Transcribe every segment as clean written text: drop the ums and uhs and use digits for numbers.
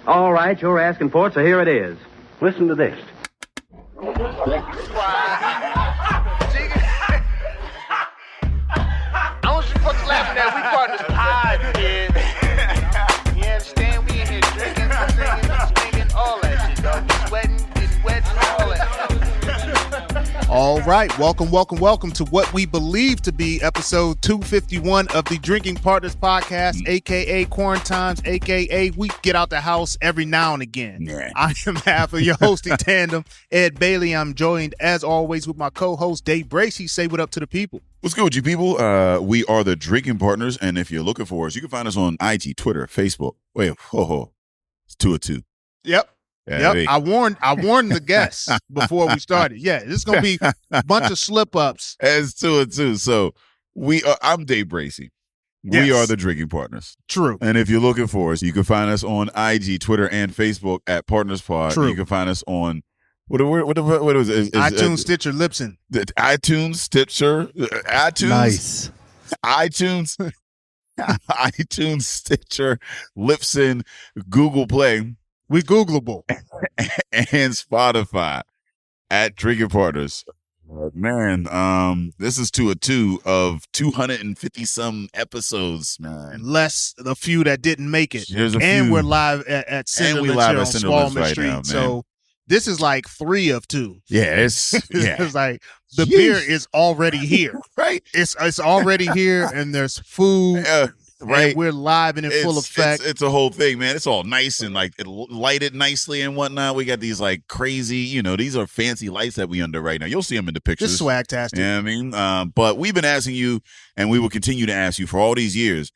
All right, you're asking for it, so here it is. Listen to this. I want you folks laughing at we partners pod, kid. You understand? We in here drinking, singing, all that shit, dog. We sweating, getting wet, all that. All right, welcome to what we believe to be episode 251 of the Drinking Partners Podcast, aka Quarantines, aka we get out the house every now and again. Yeah. I am half of your hosting tandem, Ed Bailey. I'm joined, as always, with my co-host, Dave Bracey. Say what up to the people. What's good with you people? We are the Drinking Partners, and if you're looking for us, you can find us on IG, Twitter, Facebook. Wait, it's 2 or 2. Yep. Yeah, Yep, I warned the guests before we started. Yeah, this is gonna be a bunch of slip-ups. It's 2 or 2. So I'm Dave Bracey. We Yes. are the Drinking Partners. True. And if you're looking for us, you can find us on IG, Twitter, and Facebook at Partners Pod. True. You can find us on what is it? iTunes, Stitcher, Libsyn. iTunes, Stitcher, iTunes. Nice. iTunes, iTunes, Stitcher, Libsyn, Google Play, We Googleable. and Spotify at Drinking Partners. Man, this is 2 or 2 of 250 some episodes, man. Less the few that didn't make it. There's a And few. we're live at And we Cinderlands live here at on Cinderlands Spalding right Street. now, man. So this is like 3 of 2. Yeah, it's It's like the Yeesh. beer is already here. right. It's already here, and there's food. Right. And we're live and in full effect. It's a whole thing, man. It's all nice and like it lighted nicely and whatnot. We got these like crazy, these are fancy lights that we under right now. You'll see them in the pictures. Just swag-tastic. Yeah, I mean, but we've been asking you, and we will continue to ask you for all these years.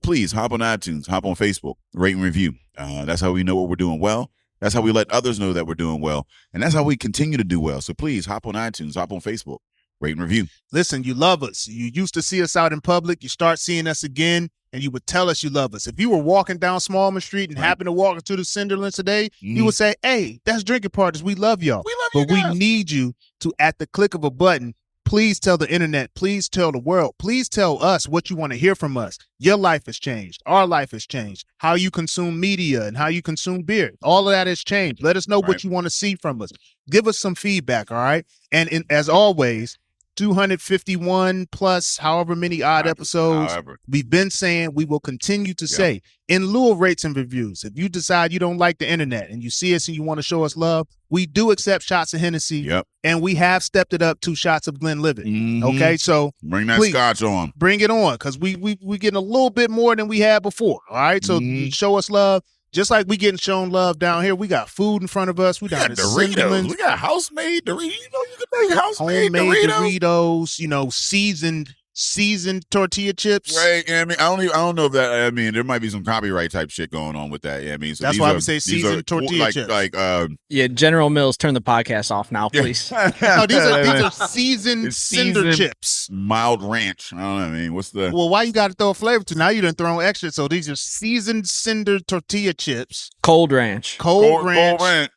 Please hop on iTunes, hop on Facebook, rate and review. That's how we know what we're doing well. That's how we let others know that we're doing well, and that's how we continue to do well. So please hop on iTunes, hop on Facebook, rate and review. Listen, you love us. You used to see us out in public. You start seeing us again, and you would tell us you love us. If you were walking down Smallman Street and happened to walk into the Cinderlands today, you would say, hey, that's Drinking Partners. We love y'all. We love you But we guys. need you to, at the click of a button, please tell the internet, please tell the world, please tell us what you want to hear from us. Your life has changed. Our life has changed. How you consume media and how you consume beer. All of that has changed. Let us know what Right. you want to see from us. Give us some feedback, all right? And as always, 251 plus however many odd episodes, However, we've been saying, we will continue to say, in lieu of rates and reviews, if you decide you don't like the internet and you see us and you want to show us love, we do accept shots of Hennessy, yep. and we have stepped it up 2 shots of Glenlivet. Mhm. Okay, so Bring that Please. scotch on. bring it on, because we getting a little bit more than we had before. All right, so Mhm. show us love. Just like we getting shown love down here, we got food in front of us. We We down got at Doritos. Cinderlands, We got house-made Doritos. You can make house-made homemade Doritos. Doritos, seasoned tortilla chips. Right, yeah, I mean, I don't know if that. I mean, there might be some copyright type shit going on with that. Yeah, I mean, so That's these why are- we say these seasoned are tortilla chips. Yeah, General Mills, turn the podcast off now, please. No, these are seasoned It's cinder seasoned chips. mild ranch. I don't know. I mean, what's the? Well, why you got to throw a flavor to? Now you done thrown extra. So these are seasoned cinder tortilla chips, Cold Ranch. cold ranch. ranch.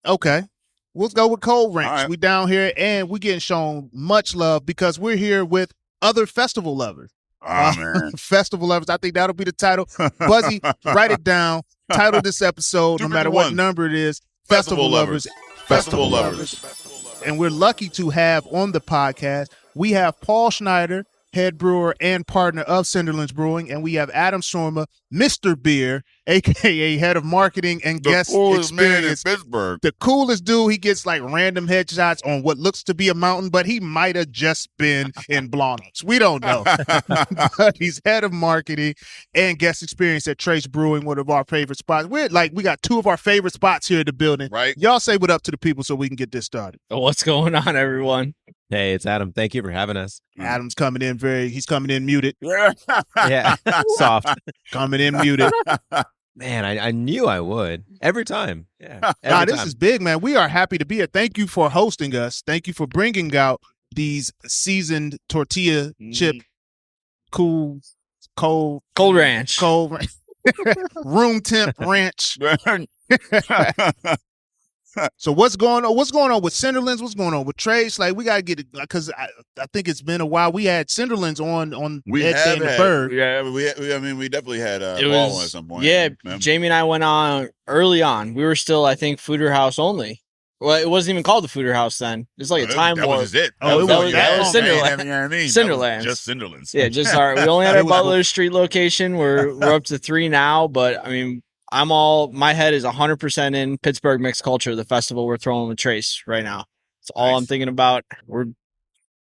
Okay. Let's go with Cold Ranch. All right. We down here and we getting shown much love because we're here with other festival lovers. Oh man, Festival lovers. I think that'll be the title. Buzzy, write it down. Title this episode, no matter what 251. number it is. Festival lovers. Festival lovers. And we're lucky to have on the podcast, we have Paul Schneider, head brewer and partner of Cinderlands Brewing, and we have Aadam Soorma, Mr. Beer, a.k.a. head of marketing and The guest coolest man in experience. Pittsburgh. The coolest dude. He gets like random headshots on what looks to be a mountain, but he might have just been in Blonnox. We don't know. But he's head of marketing and guest experience at Trace Brewing, one of our favorite spots. We got 2 of our favorite spots here in the building. Right. Y'all say what up to the people so we can get this started. What's going on, everyone? Hey, it's Adam. Thank you for having us. Adam's coming in he's coming in muted. Yeah, soft. Coming in muted. Man, I knew I would every time. Yeah, Nah, every this time. is big, man. We are happy to be here. Thank you for hosting us. Thank you for bringing out these seasoned tortilla chip, cold Ranch. room temp ranch. So what's going on? What's going on with Cinderlands? What's going on with Trace? Like we gotta get it because I think it's been a while. We had Cinderlands on We Ed have and the had, Bird. yeah. We definitely had It Ball was at some point. yeah. Jamie and I went on early on. We were still, I think, Fooder House only. Well, it wasn't even called the Fooder House then. It's like a time That warp. was just it. Oh, that was Cinderland. You know what I mean? Cinderlands. Just Cinderlands. Yeah, just our. We only had our Butler Street location. We're up to 3 now, but I mean, my head is 100% in Pittsburgh Mixed Culture, the festival we're throwing with Trace right now. It's all I'm thinking about. We're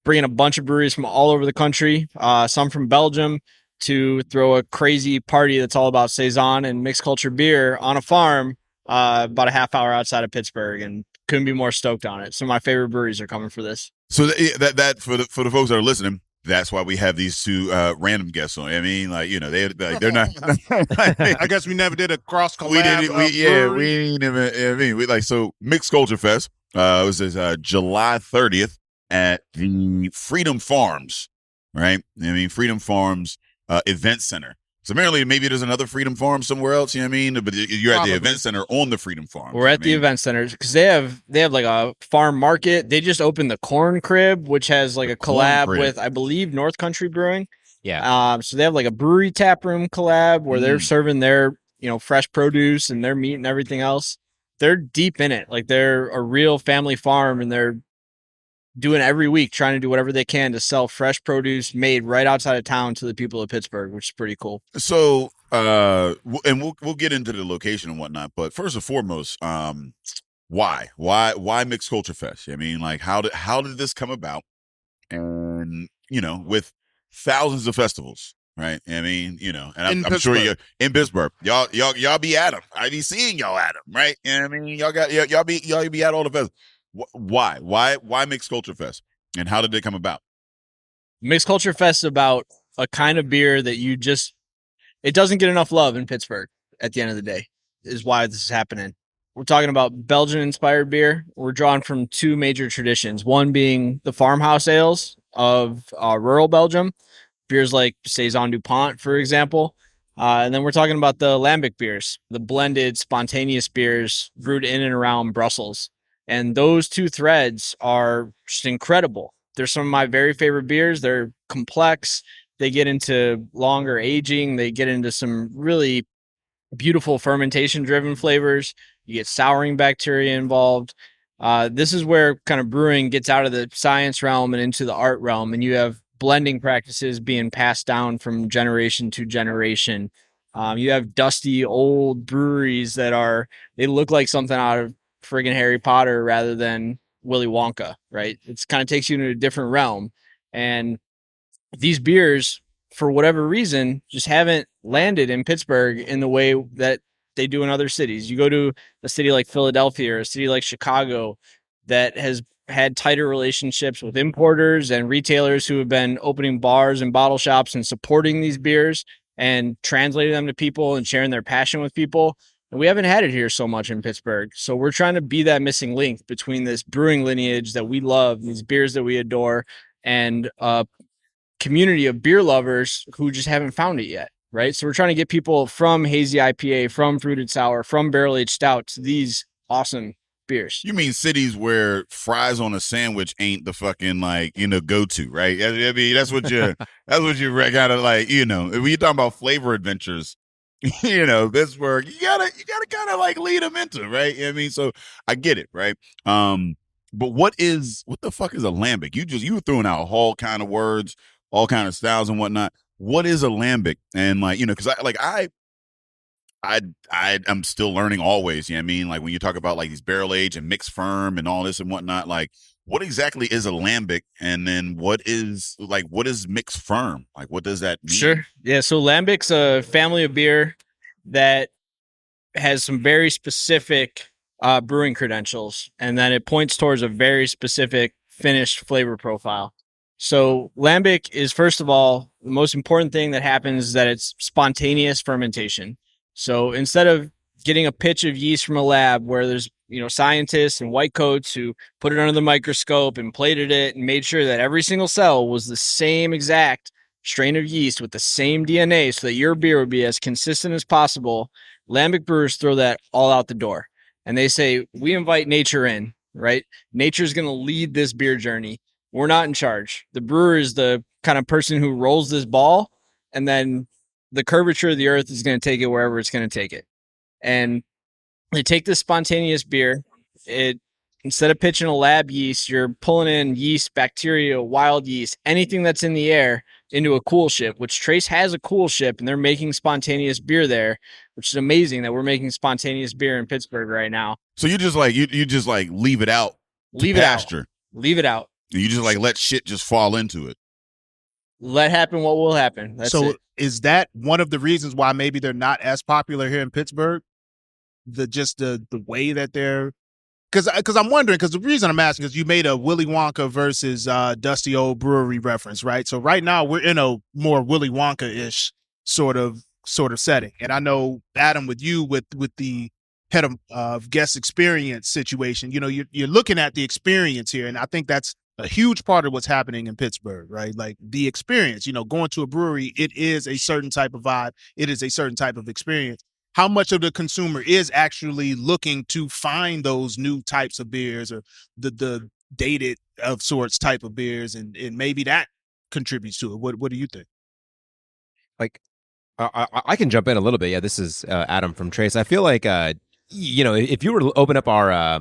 bringing a bunch of breweries from all over the country, some from Belgium, to throw a crazy party that's all about Saison and mixed culture beer on a farm about a half hour outside of Pittsburgh, and couldn't be more stoked on it. Some of my favorite breweries are coming for this. So that for the folks that are listening, that's why we have these two random guests on. I mean, like, you know, they're not. I guess we never did a cross collab. We didn't even. So Mixed Culture Fest. It was July 30th at the Freedom Farms, right? I mean, Freedom Farms Event Center. So apparently, maybe there's another Freedom Farm somewhere else. You know what I mean? But you're at the event center on the Freedom Farm. We're at the event center because they have like a farm market. They just opened the Corn Crib, which has like a collab with, I believe, North Country Brewing. Yeah. So they have like a brewery tap room collab where they're serving their, fresh produce and their meat and everything else. They're deep in it. Like they're a real family farm, and they're doing every week, trying to do whatever they can to sell fresh produce made right outside of town to the people of Pittsburgh, which is pretty cool. So, and we'll get into the location and whatnot, but first and foremost, why Mixed Culture Fest? I mean, like, how did this come about? And with thousands of festivals, right? I mean, and I'm sure you're in Pittsburgh. Y'all be Aadam. I be seeing y'all Aadam, right? And I mean, y'all be at all the festivals. Why Mixed Culture Fest, and how did it come about? Mixed Culture Fest is about a kind of beer that it doesn't get enough love in Pittsburgh. At the end of the day, is why this is happening. We're talking about Belgian-inspired beer. We're drawn from 2 major traditions. One being the farmhouse ales of rural Belgium, beers like Saison Dupont, for example. And then we're talking about the lambic beers, the blended, spontaneous beers brewed in and around Brussels. And those 2 threads are just incredible. They're some of my very favorite beers. They're complex. They get into longer aging. They get into some really beautiful fermentation-driven flavors. You get souring bacteria involved. This is where kind of brewing gets out of the science realm and into the art realm. And you have blending practices being passed down from generation to generation. You have dusty old breweries they look like something out of friggin' Harry Potter rather than Willy Wonka, right? It kind of takes you into a different realm. And these beers, for whatever reason, just haven't landed in Pittsburgh in the way that they do in other cities. You go to a city like Philadelphia or a city like Chicago that has had tighter relationships with importers and retailers who have been opening bars and bottle shops and supporting these beers and translating them to people and sharing their passion with people. And we haven't had it here so much in Pittsburgh. So we're trying to be that missing link between this brewing lineage that we love, these beers that we adore, and a community of beer lovers who just haven't found it yet, right? So we're trying to get people from hazy IPA, from fruited sour, from barrel-aged stout to these awesome beers. You mean cities where fries on a sandwich ain't the fucking go-to, right? I mean, that's what you gotta like, when you're talking about flavor adventures, Pittsburgh, you gotta kind of like lead them into, right? I mean, so I get it, right? But what the fuck is a lambic? You were throwing out all kind of words, all kind of styles and whatnot. What is a lambic? And because I'm still learning always. You know what I mean? Like when you talk about like these barrel age and mixed firm and all this and whatnot, like what exactly is a lambic? And then what is mixed firm? Like what does that mean? Sure. Yeah. So lambic's a family of beer that has some very specific brewing credentials, and then it points towards a very specific finished flavor profile. So lambic is, first of all, the most important thing that happens is that it's spontaneous fermentation. So instead of getting a pitch of yeast from a lab where there's scientists and white coats who put it under the microscope and plated it and made sure that every single cell was the same exact strain of yeast with the same DNA so that your beer would be as consistent as possible, lambic brewers throw that all out the door. and they say, we invite nature in, right? Nature's going to lead this beer journey. We're not in charge. The brewer is the kind of person who rolls this ball, and then the curvature of the earth is going to take it wherever it's going to take it. And they take this spontaneous beer. Instead of pitching a lab yeast, you're pulling in yeast, bacteria, wild yeast, anything that's in the air into a cool ship, which Trace has a cool ship, and they're making spontaneous beer there, which is amazing that we're making spontaneous beer in Pittsburgh right now. So you just like you just like leave it out, leave pasture. Leave it out. And you just like let shit just fall into it. Let happen what will happen. That's so it. Is that one of the reasons why maybe they're not as popular here in Pittsburgh? The way that they're, because I'm wondering, because the reason I'm asking is you made a Willy Wonka versus Dusty Old Brewery reference, right? So right now we're in a more Willy Wonka-ish sort of setting, and I know Aadam, with you with the head of guest experience situation, you know, you're looking at the experience here, and I think that's a huge part of what's happening in Pittsburgh, right? Like the experience, you know, going to a brewery, it is a certain type of vibe, it is a certain type of experience. How much of the consumer is actually looking to find those new types of beers, or the dated of sorts type of beers, and maybe that contributes to it? What do you think? Like, I can jump in a little bit. Yeah, this is Aadam from Trace. I feel like, you know, if you were to open up our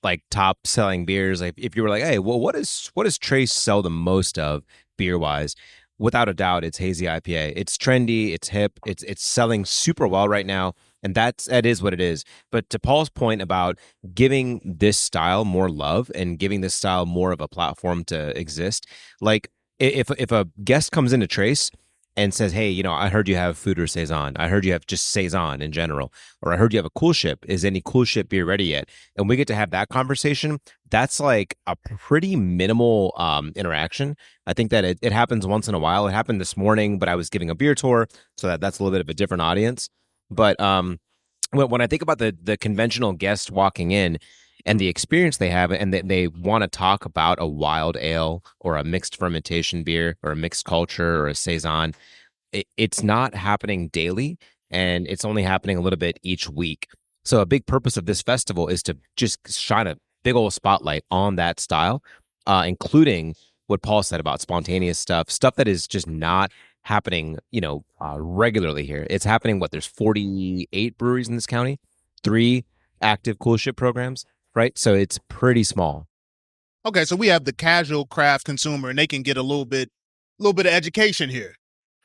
like top selling beers, like if you were like, hey, well, what does Trace sell the most of beer wise? Without a doubt, it's hazy IPA. It's trendy, it's hip, it's selling super well right now, and that is what it is. But to Paul's point about giving this style more love and giving this style more of a platform to exist, like if a guest comes into Trace and says, hey, you know, I heard you have Food or Saison. I heard you have just Saison in general. Or I heard you have a Cool Ship. Is any Cool Ship beer ready yet? And we get to have that conversation. That's like a pretty minimal interaction. I think that it happens once in a while. It happened this morning, but I was giving a beer tour, so that's a little bit of a different audience. But when I think about the conventional guest walking in and the experience they have, and they want to talk about a wild ale or a mixed fermentation beer or a mixed culture or a Saison, it's not happening daily, and it's only happening a little bit each week. So a big purpose of this festival is to just shine a big old spotlight on that style, including what Paul said about spontaneous stuff that is just not happening, you know, regularly here. It's happening. There's 48 breweries in this county, 3 active Cool Ship programs. Right, so it's pretty small. Okay, so we have the casual craft consumer, and they can get a little bit of education here.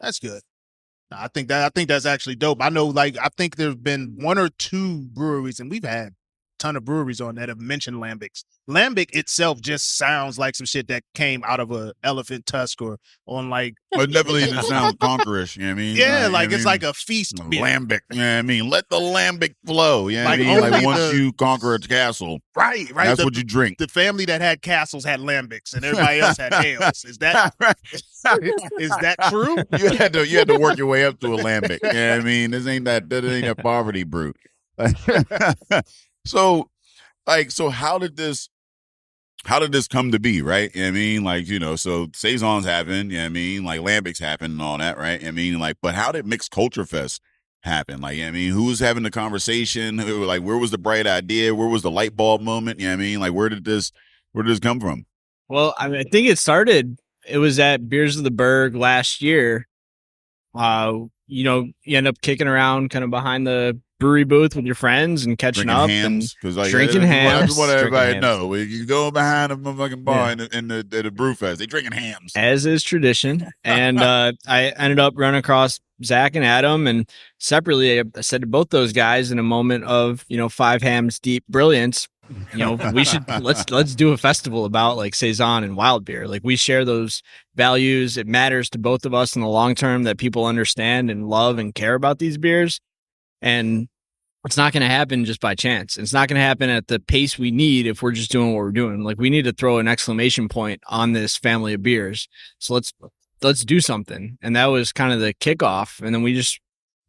That's good. I think that's actually dope. I know, like, I think there's been 1 or 2 breweries, and we've had a ton of breweries on that have mentioned lambics. Lambic itself just sounds like some shit that came out of a elephant tusk, or on like. It definitely doesn't sound conquerish. You know what I mean? Yeah, like it's like a feast. Lambic. You know what I mean? Let the lambic flow. You know what I Like, mean? Like only once you conquer a castle, Right. that's what you drink. The family that had castles had lambics, and everybody else had ales. Is that is that true? You had to work your way up to a lambic. You know what I mean? This ain't that poverty brew. So how did this come to be, right? You know what I mean? Like, you know, so Saisons happen, you know what I mean? Like lambics happen and all that, right? I mean, like, but how did Mixed Culture Fest happen? Like, you know what I mean, who was having the conversation? Like, where was the bright idea? Where was the light bulb moment? You know what I mean? Like, where did this come from? Well, I mean, I think it was at Beers of the Berg last year. You know, you end up kicking around kind of behind the brewery booth with your friends and catching Drinking up hams, and like, drinking hams. That's what everybody Drinking know. You go behind a motherfucking bar in the brew fest, they drinking hams, as is tradition. And I ended up running across Zach and Aadam, and separately, I said to both those guys in a moment of, you know, 5 hams deep brilliance, you know, we should let's do a festival about like Saison and wild beer. Like, we share those values. It matters to both of us in the long term that people understand and love and care about these beers. And it's not going to happen just by chance. It's not going to happen at the pace we need if we're just doing what we're doing. Like, we need to throw an exclamation point on this family of beers. So let's do something. And that was kind of the kickoff. And then we just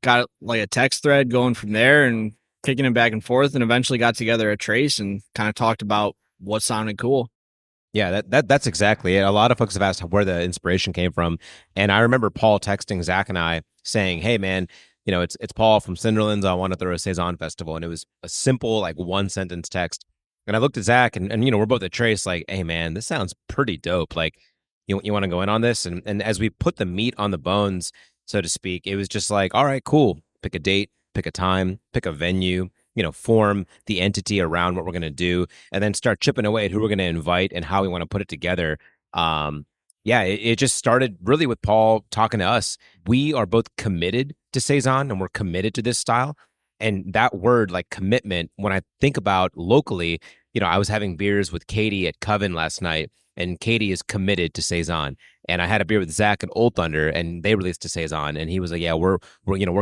got like a text thread going from there and kicking it back and forth, and eventually got together at Trace and kind of talked about what sounded cool. Yeah, that's exactly it. A lot of folks have asked where the inspiration came from. And I remember Paul texting Zach and I saying, hey, man, it's Paul from Cinderlands. I want to throw a Saison festival. And it was a simple, like, 1-sentence text. And I looked at Zach and we're both at Trace like, hey, man, this sounds pretty dope. Like, you want to go in on this? And as we put the meat on the bones, so to speak, it was just like, all right, cool. Pick a date, pick a time, pick a venue, form the entity around what we're going to do, and then start chipping away at who we're going to invite and how we want to put it together. It just started really with Paul talking to us. We are both committed to Saison and we're committed to this style. And that word, like commitment, when I think about locally, I was having beers with Katie at Coven last night, and Katie is committed to Saison. And I had a beer with Zach at Old Thunder, and they released to Saison, and he was like, "Yeah, we're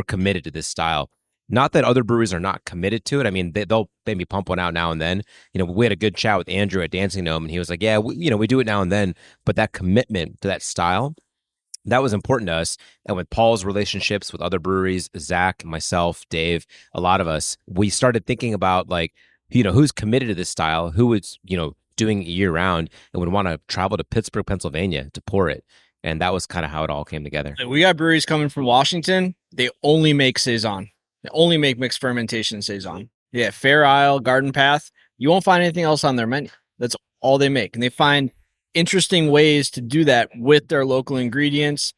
committed to this style." Not that other breweries are not committed to it. I mean, they'll maybe pump one out now and then. We had a good chat with Andrew at Dancing Gnome, and he was like, "Yeah, we do it now and then." But that commitment to that style, that was important to us. And with Paul's relationships with other breweries, Zach, myself, Dave, a lot of us, we started thinking about, like, who's committed to this style, who is, doing it year round and would want to travel to Pittsburgh, Pennsylvania to pour it. And that was kind of how it all came together. We got breweries coming from Washington. They only make Saison. They only make mixed fermentation Saison. Yeah, Fair Isle, Garden Path. You won't find anything else on their menu. That's all they make. And they find interesting ways to do that with their local ingredients,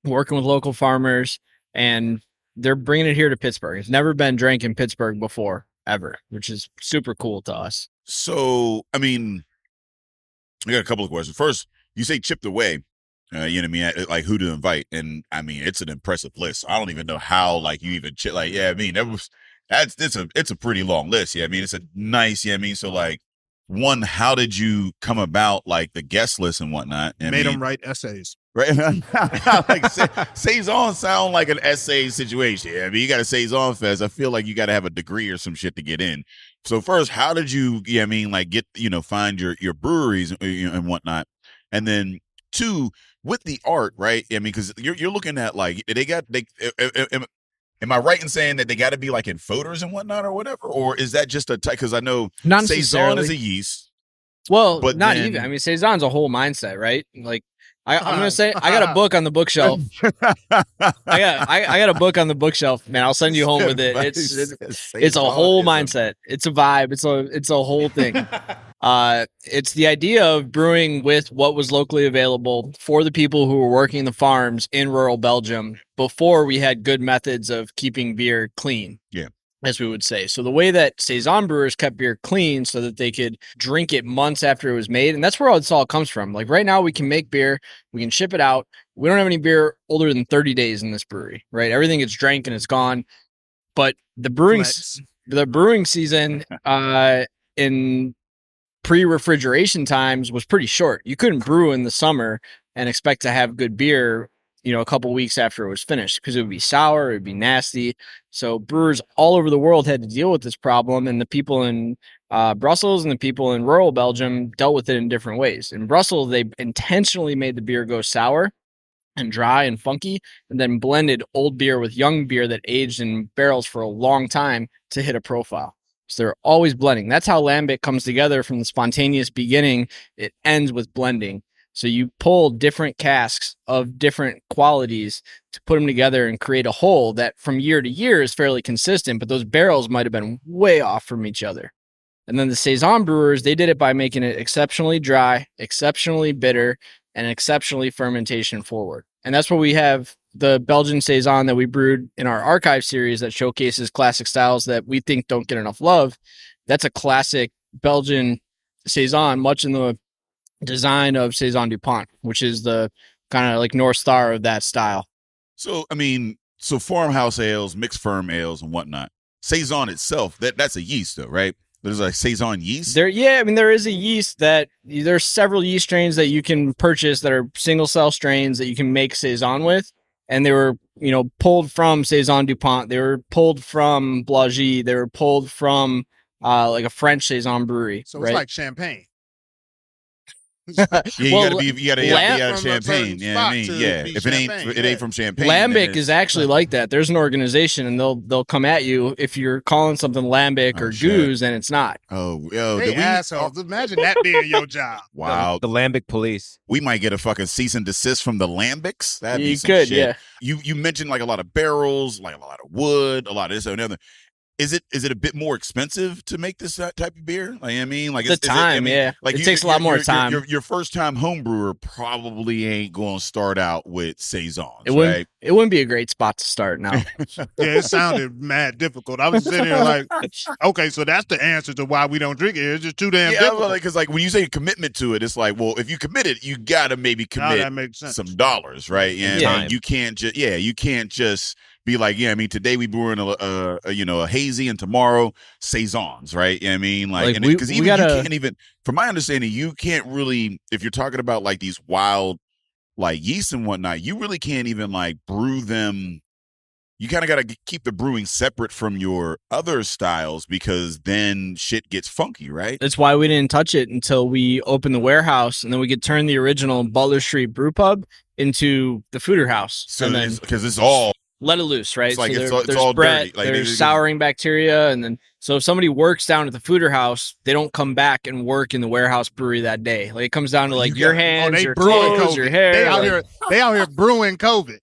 working with local farmers, and they're bringing it here to Pittsburgh. It's never been drank in Pittsburgh before, ever, which is super cool to us. So, I mean, I got a couple of questions. First, you say chipped away, like who to invite. And I mean, it's an impressive list. I don't even know how, like, you even chip, like, it's a pretty long list. Yeah. I mean, it's a nice, so like, one, how did you come about, like, the guest list and whatnot? Made them write essays. Right? Like, Saison sound like an essay situation. I mean, you got a Saison Fest. I feel like you got to have a degree or some shit to get in. So first, how did you, get, find your breweries and whatnot? And then two, with the art, right? I mean, because you're looking at, like, am I right in saying that they got to be, like, in photos and whatnot or whatever? Or is that just because I know Saison is a yeast. Well, but not even. I mean, Saison's a whole mindset, right? Like, I'm gonna say, I got a book on the bookshelf. I got a book on the bookshelf, man. I'll send you home with it. It's a whole mindset. It's a vibe. It's a whole thing. It's the idea of brewing with what was locally available for the people who were working the farms in rural Belgium before we had good methods of keeping beer clean. Yeah. As we would say. So the way that Saison brewers kept beer clean so that they could drink it months after it was made, and that's where this all comes from. Like, right now we can make beer, we can ship it out. We don't have any beer older than 30 days in this brewery, right? Everything gets drank and it's gone. But the brewing season in pre-refrigeration times was pretty short. You couldn't brew in the summer and expect to have good beer, a couple weeks after it was finished, because it would be sour, it would be nasty. So brewers all over the world had to deal with this problem, and the people in Brussels and the people in rural Belgium dealt with it in different ways. In Brussels, they intentionally made the beer go sour and dry and funky, and then blended old beer with young beer that aged in barrels for a long time to hit a profile. So they're always blending. That's how lambic comes together from the spontaneous beginning. It ends with blending. So you pull different casks of different qualities to put them together and create a whole that from year to year is fairly consistent, but those barrels might have been way off from each other. And then the Saison brewers, they did it by making it exceptionally dry, exceptionally bitter, and exceptionally fermentation forward. And that's where we have the Belgian Saison that we brewed in our archive series that showcases classic styles that we think don't get enough love. That's a classic Belgian Saison, much in the design of Saison DuPont, which is the kind of like North Star of that style. So, I mean, farmhouse ales, mixed ferm ales and whatnot. Saison itself, that's a yeast though, right? There's like Saison yeast? There is a yeast there's several yeast strains that you can purchase that are single cell strains that you can make Saison with. And they were, pulled from Saison DuPont. They were pulled from Blaugy. They were pulled from like a French Saison brewery. So it's like champagne. Yeah, you Well, gotta be Lam- out of from a Champagne. certain Yeah, I spot mean, to yeah. be If it Champagne, ain't yeah. from Champagne, then Lambic it's- is actually like that. There's an organization, and they'll come at you if you're calling something lambic Oh, or shit. goose, and it's not. Oh, yo, They did we? assholes. Imagine that being your job. Wow, The Lambic police. we might get a fucking cease and desist from the Lambics. That'd be You some could, shit. yeah. You mentioned like a lot of barrels, like a lot of wood, a lot of this and other. Is it a bit more expensive to make this type of beer? Like, I mean, like The is it- time, yeah. Like It takes a lot more time. Your first time home brewer probably ain't going to start out with saisons, It wouldn't. right? It wouldn't be a great spot to start now. Yeah, it sounded mad difficult. I was sitting here like, okay, so that's the answer to why we don't drink it. It's just too damn Yeah, difficult. because like when you say commitment to it, it's like, well, if you committed, you gotta maybe Now commit that makes sense. some dollars, right? And Yeah. you can't just be like, yeah, I mean, today we brewing a hazy and tomorrow saisons, right? I mean, Like, and we because even gotta- you can't even, from my understanding, you can't really, if you're talking about like these wild like yeast and whatnot, you really can't even like brew them. You kind of got to keep the brewing separate from your other styles because then shit gets funky, right? That's why we didn't touch it until we opened the warehouse, and then we could turn the original Butler Street Brew Pub into the Fooder House, So and then because it's all let it loose, right? It's like- so it's there- all- it's there's all Brett, dirty. Like, there's they- souring bacteria, and then so if somebody works down at the Fooder House, they don't come back and work in the warehouse brewery that day. Like it comes down to like your hands, they your brewing clothes, COVID. your hair. They out like- here brewing COVID.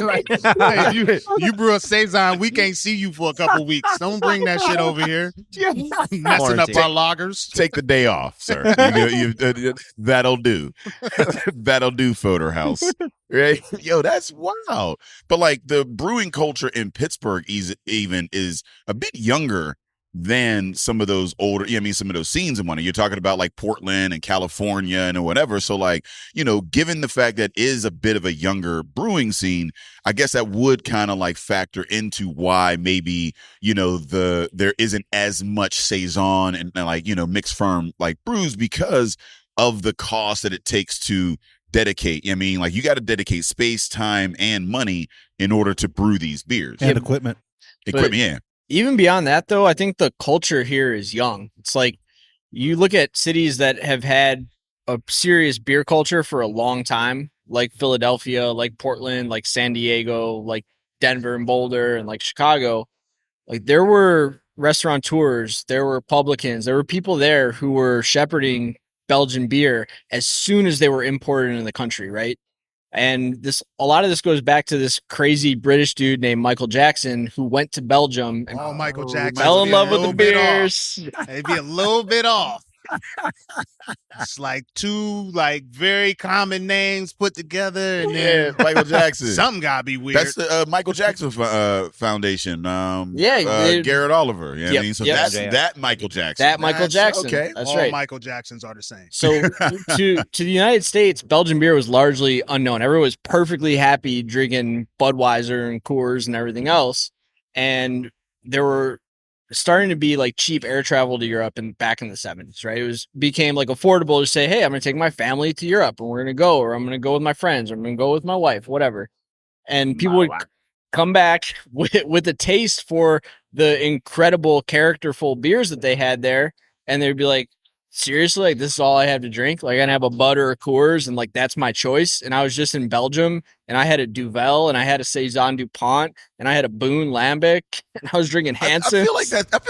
Like, hey, you brew a saison, we can't see you for a couple weeks. Don't bring that shit over here. Messing up Quarantine. our loggers. take the day off, sir. That'll do. That'll do, Photo House. Right? Yo, that's wow. But like the brewing culture in Pittsburgh even is a bit younger than some of those older, some of those scenes and whatnot. You're talking about like Portland and California and whatever. So like, given the fact that is a bit of a younger brewing scene, I guess that would kind of like factor into why maybe, there isn't as much saison and like, mixed firm like brews because of the cost that it takes to dedicate. I mean, like you got to dedicate space, time, and money in order to brew these beers. And equipment. Equipment, yeah. Even beyond that, though, I think the culture here is young. It's like you look at cities that have had a serious beer culture for a long time, like Philadelphia, like Portland, like San Diego, like Denver and Boulder, and like Chicago. Like there were restaurateurs, there were publicans, there were people there who were shepherding Belgian beer as soon as they were imported into the country, right? And a lot of this goes back to this crazy British dude named Michael Jackson who went to Belgium and Oh, Michael Jackson. fell in be a love with the little bit off. beers. It'd be a little bit off. It's like two like very common names put together, and then Michael Jackson. something gotta be weird. That's the Michael Jackson Foundation. Yeah, Garrett Oliver. You know what I mean? So yep. that's Yeah. that Michael Jackson. That Michael That's Jackson. okay. That's All right. Michael Jacksons are the same. So to the United States, Belgian beer was largely unknown. Everyone was perfectly happy drinking Budweiser and Coors and everything else. And there were starting to be like cheap air travel to Europe and back in the 70s, right? It became like affordable to say, hey, I'm going to take my family to Europe and we're going to go, or I'm going to go with my friends, or I'm going to go with my wife, whatever. And people would come back with a taste for the incredible characterful beers that they had there. And they'd be like, seriously, like this is all I have to drink? Like I can have a Bud or a Coors and like that's my choice. And I was just in Belgium and I had a Duvel and I had a Saison DuPont and I had a Boone Lambic and I was drinking Hansen. I feel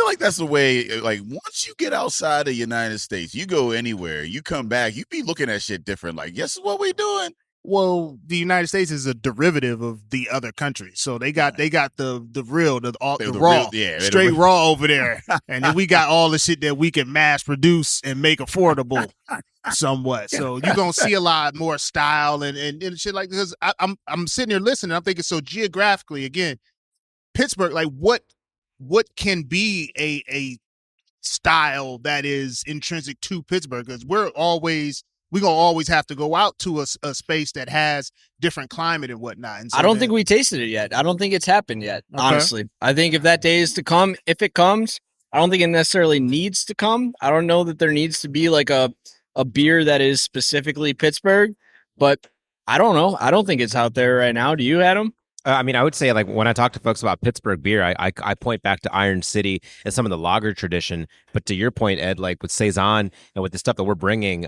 like that's the way. Like once you get outside the United States, you go anywhere, you come back, you be looking at shit different. Like, yes, what we doing? Well, the United States is a derivative of the other countries, so they got the real, the raw, real, yeah, straight raw over there, and then we got all the shit that we can mass produce and make affordable somewhat. So you're gonna see a lot more style and shit like this. I'm sitting here listening. I'm thinking so geographically again, Pittsburgh. Like what can be a style that is intrinsic to Pittsburgh? Because we're gonna always have to go out to a space that has different climate and whatnot. And so I don't think we tasted it yet. I don't think it's happened yet, Okay. honestly. I think if that day is to come, if it comes, I don't think it necessarily needs to come. I don't know that there needs to be like a beer that is specifically Pittsburgh, but I don't know. I don't think it's out there right now. Do you, Adam? I mean, I would say like when I talk to folks about Pittsburgh beer, I point back to Iron City and some of the lager tradition. But to your point, Ed, like with Saison and with the stuff that we're bringing,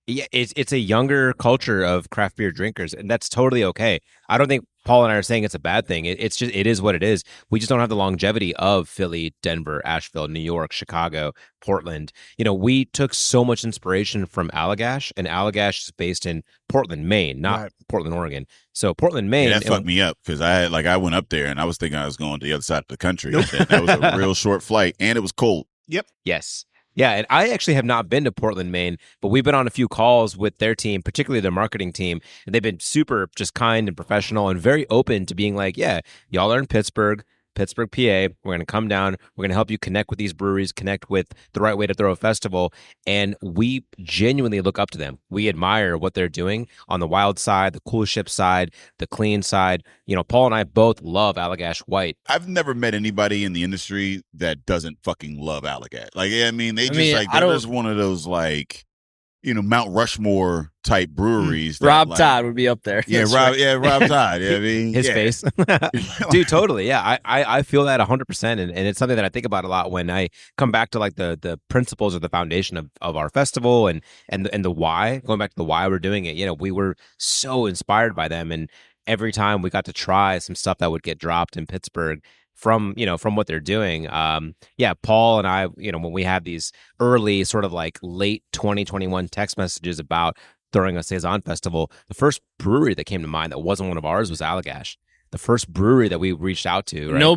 Yeah, it's a younger culture of craft beer drinkers, and that's totally okay. I don't think Paul and I are saying it's a bad thing. It's just it is what it is. We just don't have the longevity of Philly, Denver, Asheville, New York, Chicago, Portland. We took so much inspiration from Allagash, and Allagash is based in Portland, Maine, not Right. Portland, Oregon. So Portland, Maine. Yeah, that and- fucked me up because I went up there and I was thinking I was going to the other side of the country. That was a real short flight and it was cold. Yes. Yeah, and I actually have not been to Portland, Maine, but we've been on a few calls with their team, particularly their marketing team, and they've been super just kind and professional and very open to being like, yeah, y'all are in Pittsburgh, PA. We're going to come down. We're going to help you connect with these breweries, connect with the right way to throw a festival. And we genuinely look up to them. We admire what they're doing on the wild side, the cool ship side, the clean side. Paul and I both love Allagash White. I've never met anybody in the industry that doesn't fucking love Allagash. Like, yeah, I mean, they're just one of those like, Mount Rushmore type breweries. that, Rob like- Todd would be up there. Yeah, That's Rob. right. Yeah, Rob Todd. Yeah, I mean, His yeah. face. Dude, totally. Yeah, I feel that 100%. And it's something that I think about a lot when I come back to like the principles or the foundation of our festival and the why, going back to the why we're doing it. We were so inspired by them. And every time we got to try some stuff that would get dropped in Pittsburgh from what they're doing. Paul and I, when we had these early sort of like late 2021 text messages about throwing a Saison festival, the first brewery that came to mind that wasn't one of ours was Allagash. The first brewery that we reached out to. Right? No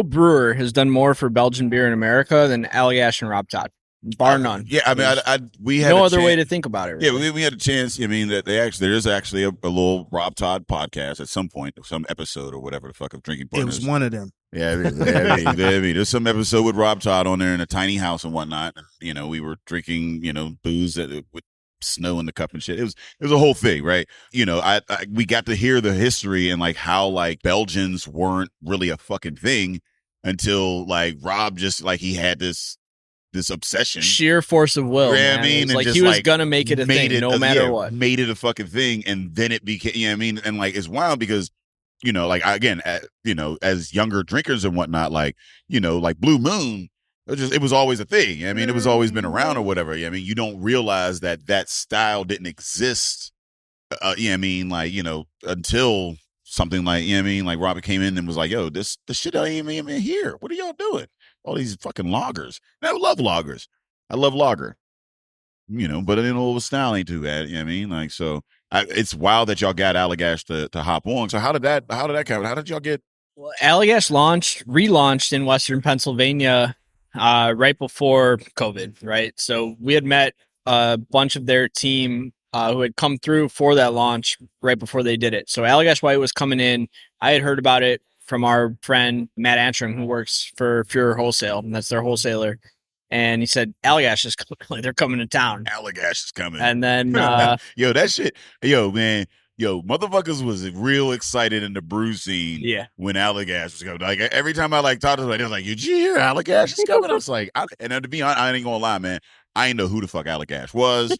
brewer has done more for Belgian beer in America than Allagash and Rob Todd, bar none. Yeah, I mean, we had No a other chance- way to think about it. Really. Yeah, we had a chance. I mean, that there's actually a little Rob Todd podcast at some point, some episode or whatever the fuck of Drinking It Partners. was one of them. Yeah, I mean, there's some episode with Rob Todd on there in a tiny house and whatnot. We were drinking, booze with snow in the cup and shit. It was a whole thing, right? We got to hear the history and like how like Belgians weren't really a fucking thing until like Rob just like he had this obsession. Sheer force of will. Yeah, I man. mean, It's and like just, he was like, gonna make it a thing, no matter what. Made it a fucking thing, and then it became. Yeah, I mean, and like it's wild because like again, as younger drinkers and whatnot, like like Blue Moon, it was always a thing. I mean, it was always been around or whatever. I mean, you don't realize that style didn't exist. I mean, like until something like I mean, like Robert came in and was like, "Yo, this shit ain't even here. What are y'all doing? All these fucking loggers." And I love loggers. I love lager. But the style ain't too bad. I mean, like so. It's wild that y'all got Allagash to hop on. So how did that come? How did y'all get? Well, Allagash relaunched in Western Pennsylvania right before COVID, right? So we had met a bunch of their team who had come through for that launch right before they did it. So Allagash White was coming in. I had heard about it from our friend Matt Antrim, who works for Fuhrer Wholesale, and that's their wholesaler. And he said, Allagash is coming. They're coming to town. Allagash is coming. And then yo, that shit. Yo, man. Yo, motherfuckers was real excited in the brew scene. Yeah. When Allagash was coming. Like every time I like talked to somebody, they was like, "Did you hear Allagash is coming?" I was like, and to be honest, I ain't gonna lie, man. I ain't know who the fuck Allagash was.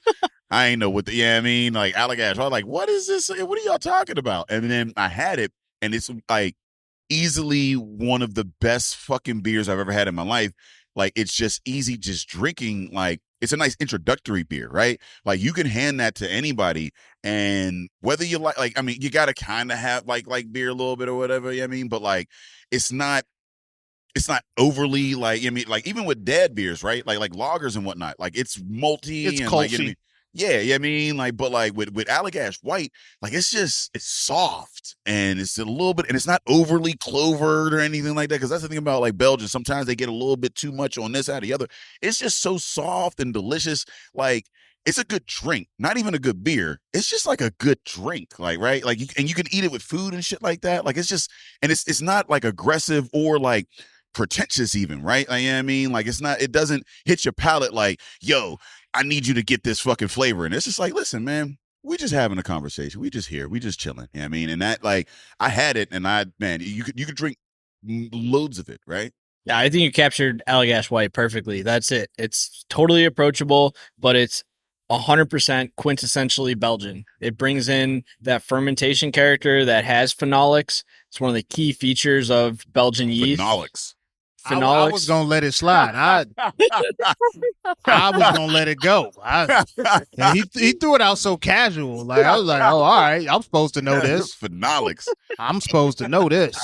I ain't know what the I mean, like Allagash. I was like, "What is this? What are y'all talking about?" And then I had it, and it's like easily one of the best fucking beers I've ever had in my life. Like it's just easy, just drinking. Like it's a nice introductory beer, right? Like you can hand that to anybody, and whether you like, I mean, you got to kind of have like beer a little bit or whatever. I mean, but like it's not overly like I mean, like even with dad beers, right? Like lagers and whatnot. Like it's malty, It's and coffee. like I mean, yeah, I mean, like, but like with Allagash White, like it's soft and it's a little bit, and it's not overly clovered or anything like that. Because that's the thing about like Belgian. Sometimes they get a little bit too much on this side or the other. It's just so soft and delicious. Like it's a good drink, not even a good beer. It's just like a good drink, like right, like you can eat it with food and shit like that. Like it's just, and it's not like aggressive or like pretentious even, right? Like, I mean, like it doesn't hit your palate like, yo, I need you to get this fucking flavor. And it's just like, listen, man, we just having a conversation. We just here. We just chilling. You know what I mean? And that, like, I had it and you could drink loads of it, right? Yeah, I think you captured Allagash White perfectly. That's it. It's totally approachable, but it's 100% quintessentially Belgian. It brings in that fermentation character that has phenolics. It's one of the key features of Belgian yeast. Phenolics. phenolics. I was gonna let it slide. I was gonna let it go. And he threw it out so casual. Like I was like, oh, all right, I'm supposed to know this. Phenolics. I'm supposed to know this.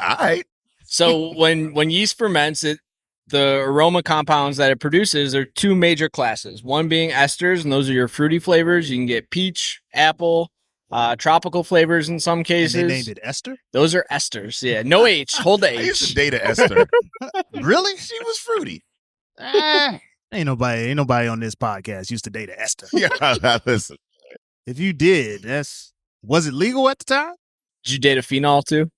All right. So when yeast ferments, the aroma compounds that it produces are two major classes. One being esters, and those are your fruity flavors. You can get peach, apple, tropical flavors in some cases. And they named it Esther? Those are esters. Yeah, no H. Hold the I used to H. date a Esther. Really? She was fruity. Ain't nobody on this podcast used to date an Esther. Yeah, listen. If you did, was it legal at the time? Did you date a phenol too?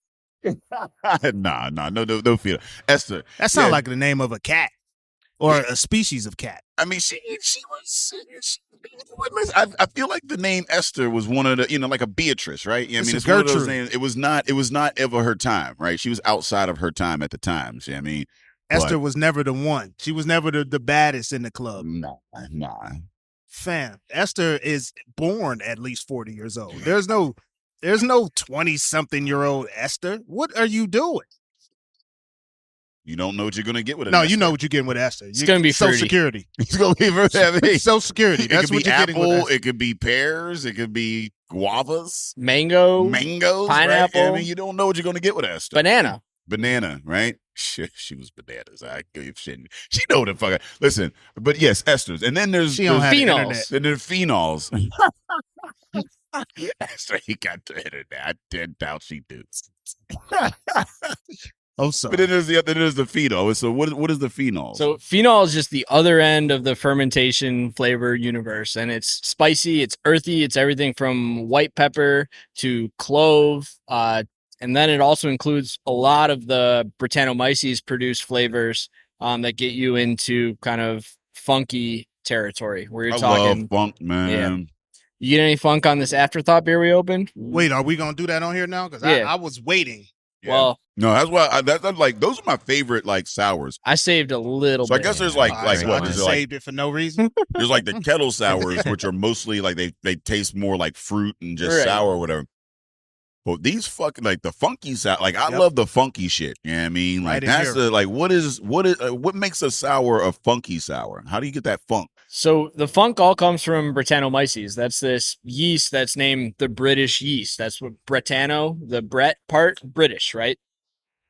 Nah, no feel. Esther. That sounds Yeah. like the name of a cat or a species of cat. I mean, she was. I feel like the name Esther was one of the, like a Beatrice, right? I It's mean, a it's one of those Gertrude. names. It was not ever her time, right? She was outside of her time at the time. See, I mean, Esther was never the one. She was never the baddest in the club. nah. Fam, Esther is born at least 40 years old. There's no 20-something-year-old Esther. What are you doing? You don't know what you're gonna get with it. No, you know what you're getting with Esther. It's gonna be Social fruity. Security. It's gonna be Social Security. It That's could what be you're getting with apple. Esther. It could be pears. It could be guavas, Mango, mangoes, pineapple. Right? I mean, you don't know what you're gonna get with Esther. banana. Right? Shit, she was bananas. I give shit. She know what the fuck. Listen, but yes, Esther's, and then there's She don't have the phenols. internet. then there's phenols. Esther, he got the internet. I didn't doubt she do. Oh, sorry. But then there's the phenol. So what is the phenol? So phenol is just the other end of the fermentation flavor universe, and it's spicy, it's earthy, it's everything from white pepper to clove, and then it also includes a lot of the Brettanomyces produced flavors that get you into kind of funky territory where you're I talking. love funk, man. Yeah. You get any funk on this afterthought beer we opened? Wait, are we gonna do that on here now? Because Yeah. I was waiting. Yeah. Well, No, that's why that's like those are my favorite like sours. I saved a little So I bit. guess there's like All right, what I is just it like? saved it for no reason. There's like the kettle sours, which are mostly like they taste more like fruit and just Right. sour or whatever. But these fucking like the funky sour, like I Yep. love the funky shit. You know what I mean? Like Right in that's here. the like what makes a sour a funky sour? How do you get that funk? So the funk all comes from Brettanomyces. That's this yeast that's named the British yeast. That's what Brettano, the Brett part, British, right?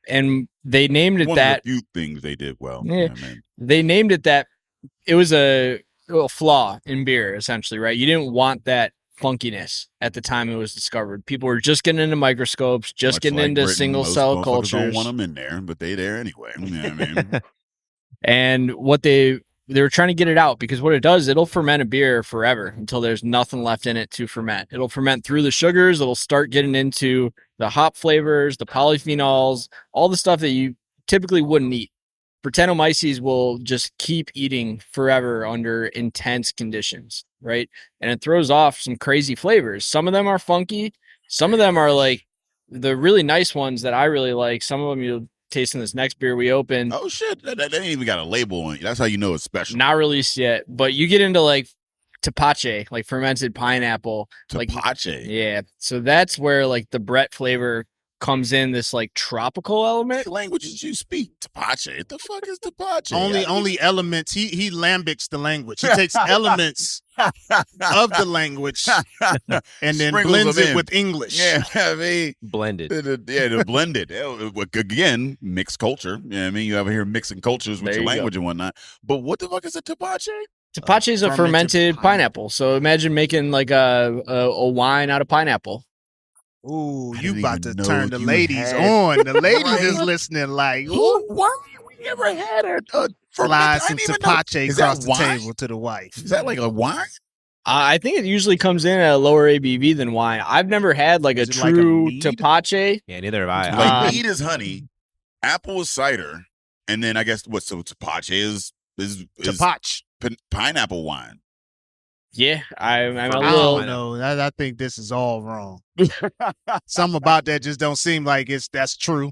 And they named it One that. of the few things they did well. Yeah. You know what I mean? They named it that. It was a flaw in beer, essentially, right? You didn't want that funkiness at the time it was discovered. People were just getting into microscopes, just Much getting like into Britain, single most cell motherfuckers cultures. Don't want them in there, but they there anyway. You know what I mean? And what they were trying to get it out, because what it does, it'll ferment a beer forever until there's nothing left in it to ferment. It'll ferment through the sugars. It'll start getting into the hop flavors, the polyphenols, all the stuff that you typically wouldn't eat. Brettanomyces will just keep eating forever under intense conditions, right? And it throws off some crazy flavors. Some of them are funky. Some of them are like the really nice ones that I really like. Some of them you'll taste in this next beer we opened. Oh shit! That ain't even got a label on it. That's how you know it's special. Not released yet, but you get into like tapache, like fermented pineapple. Like, Tapache. yeah. So that's where like the Brett flavor comes in, this like tropical element. What languages you speak? Tapache. What the fuck is Tapache? Only elements. He lambics the language. He takes elements of the language and then Sprinkles blends them it in. with English. Yeah, I mean, Blended. they're blended. Again, mixed culture. You know what I mean? You ever hear mixing cultures with There your you go. language and whatnot. But what the fuck is a Tapache? Tapache is a fermented fermented pineapple. pineapple. So imagine making like a wine out of pineapple. Ooh, I you didn't about to even know turn the you ladies had- on. The ladies Right. is listening like, ooh, Why we ever had a slide fermented- I some didn't even know- tapache Is that across the wine? table to the wife. Is that like a wine? I think it usually comes in at a lower ABV than wine. I've never had like a Is it like a true mead? tapache. Yeah, neither have I. Like Um, mead is honey, apple is cider, and then I guess what? So Tapache is Tapach. pineapple wine. Yeah, I'm a I little. don't know. I think this is all wrong. Something about that just don't seem like that's true.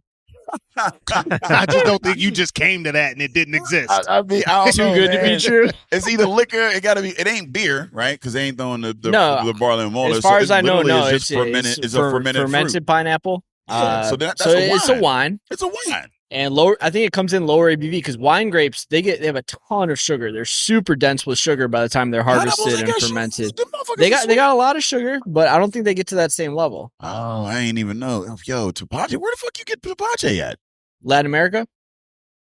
I just don't think you just came to that and it didn't exist. I mean, I don't Too know, good to be man. true. It's either liquor. It got to be. It ain't beer, right? Because they ain't throwing the No, barley and malt. As far So as I know, literally no, it's just fermented. It's a fermented fruit. pineapple. Yeah, so that's so a it's a wine. wine. It's a wine. And lower, I think it comes in lower ABV because wine grapes they have a ton of sugar. They're super dense with sugar by the time they're harvested and fermented. They got a lot of sugar, but I don't think they get to that same level. Oh, I ain't even know. Yo, Tepache, where the fuck you get Tepache at? Latin America.